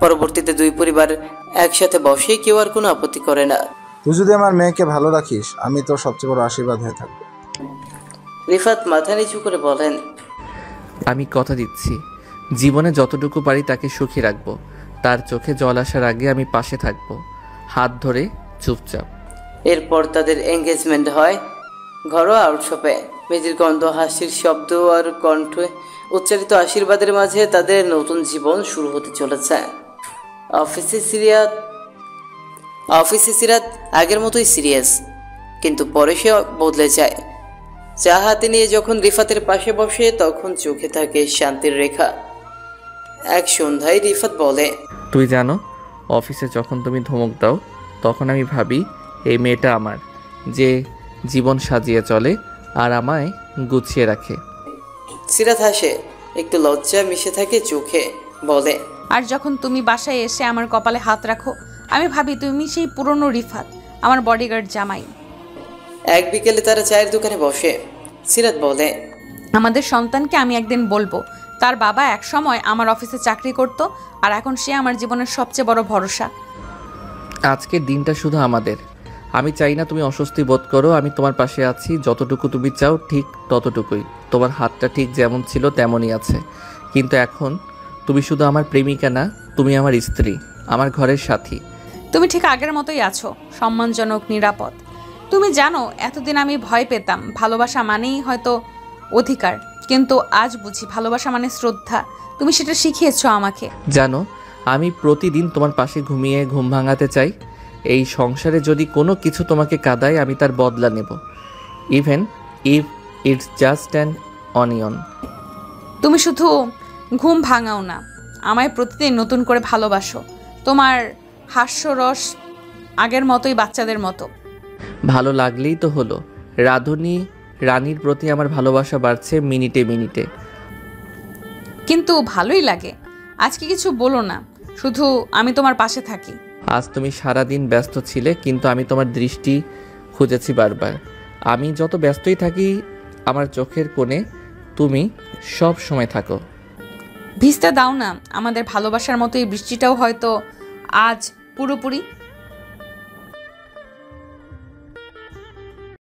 B: পরবর্তীতে দুই পরিবার একসাথে বসে কেউ আর কোনো আপত্তি করে না।
H: তুই যদি আমার মেয়েকে ভালো রাখিস, আমি তোর সবচেয়ে বড় আশীর্বাদ হয়ে থাকবো।
B: রিফাত মাথা নিচু করে বলেন,
A: আমি কথা দিচ্ছি, জীবনে যতটুকু পারি তাকে সুখী রাখবো। তার চোখে জল আসার আগে আমি পাশে থাকবো, হাত ধরে চুপচাপ।
B: এরপর তাদের এঙ্গেজমেন্ট হয় ঘরোয়া আউটশপে। মেয়েদের গন্ধ, হাসির শব্দ আর কণ্ঠে উচ্চারিত আশীর্বাদের মাঝে তাদের নতুন জীবন শুরু হতে চলেছে। অফিসে সিরাত আগের মতোই সিরিয়াস, কিন্তু পরে সে বদলে যায়। চা হাতে নিয়ে যখন রিফাতের পাশে বসে, তখন চোখে থাকে শান্তির রেখা। এক সন্ধ্যায় রিফাত বলে,
A: তুই জানো, অফিসে যখন তুমি ধমক দাও তখন আমি ভাবি এই মেয়েটা আমার, যে জীবন সাজিয়ে চলে আর আমায় গুছিয়ে রাখে।
B: সিরাত হাসে, একটু লজ্জা মিশে থাকে চোখে, বলে,
C: আর যখন তুমি বাসায় এসে আমার কপালে হাত রাখো, আমি ভাবি তুমি সেই পুরনো রিফাত, আমার বডিগার্ড জামাই।
B: এক বিকেলে তারা চায়ের দোকানে বসে। সিরাত বলে,
C: আমাদের সন্তানকে আমি একদিন বলবো তার বাবা একসময় আমার অফিসে চাকরি করত, আর এখন সে আমার জীবনের সবচেয়ে বড় ভরসা।
A: আজকের দিনটা শুধু আমাদের। আমি চাই না তুমি অস্বস্তি বোধ করো। আমি তোমার পাশে আছি, যতটুকু তুমি চাও ঠিক ততটুকুই। তোমার হাতটা ঠিক যেমন ছিল তেমনই আছে, কিন্তু এখন তুমি শুধু আমার প্রেমিকা না, তুমি আমার স্ত্রী, আমার ঘরের সাথী।
C: তুমি ঠিক আগের মতোই আছো, সম্মানজনক, নিরাপদ। তুমি জানো এতদিন আমি ভয় পেতাম, ভালোবাসা মানেই হয়তো অধিকার, কিন্তু আজ বুঝি ভালোবাসা মানে শ্রদ্ধা। তুমি সেটা শিখিয়েছো আমাকে।
A: জানো, আমি প্রতিদিন তোমার পাশে ঘুমিয়ে ঘুম ভাঙাতে চাই। এই সংসারে যদি কোনো কিছু তোমাকে কাঁদায়, আমি তার বদলা নেব, even if it's just an onion.
C: তুমি শুধু ঘুম ভাঙাও না, আমায় প্রতিদিন নতুন করে ভালোবাসো। তোমার হাস্যরস আগের মতোই, বাচ্চাদের মতো।
A: ভালো লাগলেই তো হলো। রানীর প্রতি আমার ভালোবাসা বাড়ছে মিনিটে মিনিটে।
C: কিন্তু ভালোই লাগে। আজকে কিছু বলো না, শুধু আমি তোমার পাশে থাকি।
A: আজ তুমি সারাদিন ব্যস্ত ছিলে, কিন্তু আমি তোমার দৃষ্টি খুঁজেছি বারবার। আমি যত ব্যস্তই থাকি, আমার চোখের কোণে তুমি সব সময় থাকো।
C: ভিজতে দাও না, আমাদের ভালোবাসার মতো এই বৃষ্টিটাও হয়তো আজ পুরোপুরি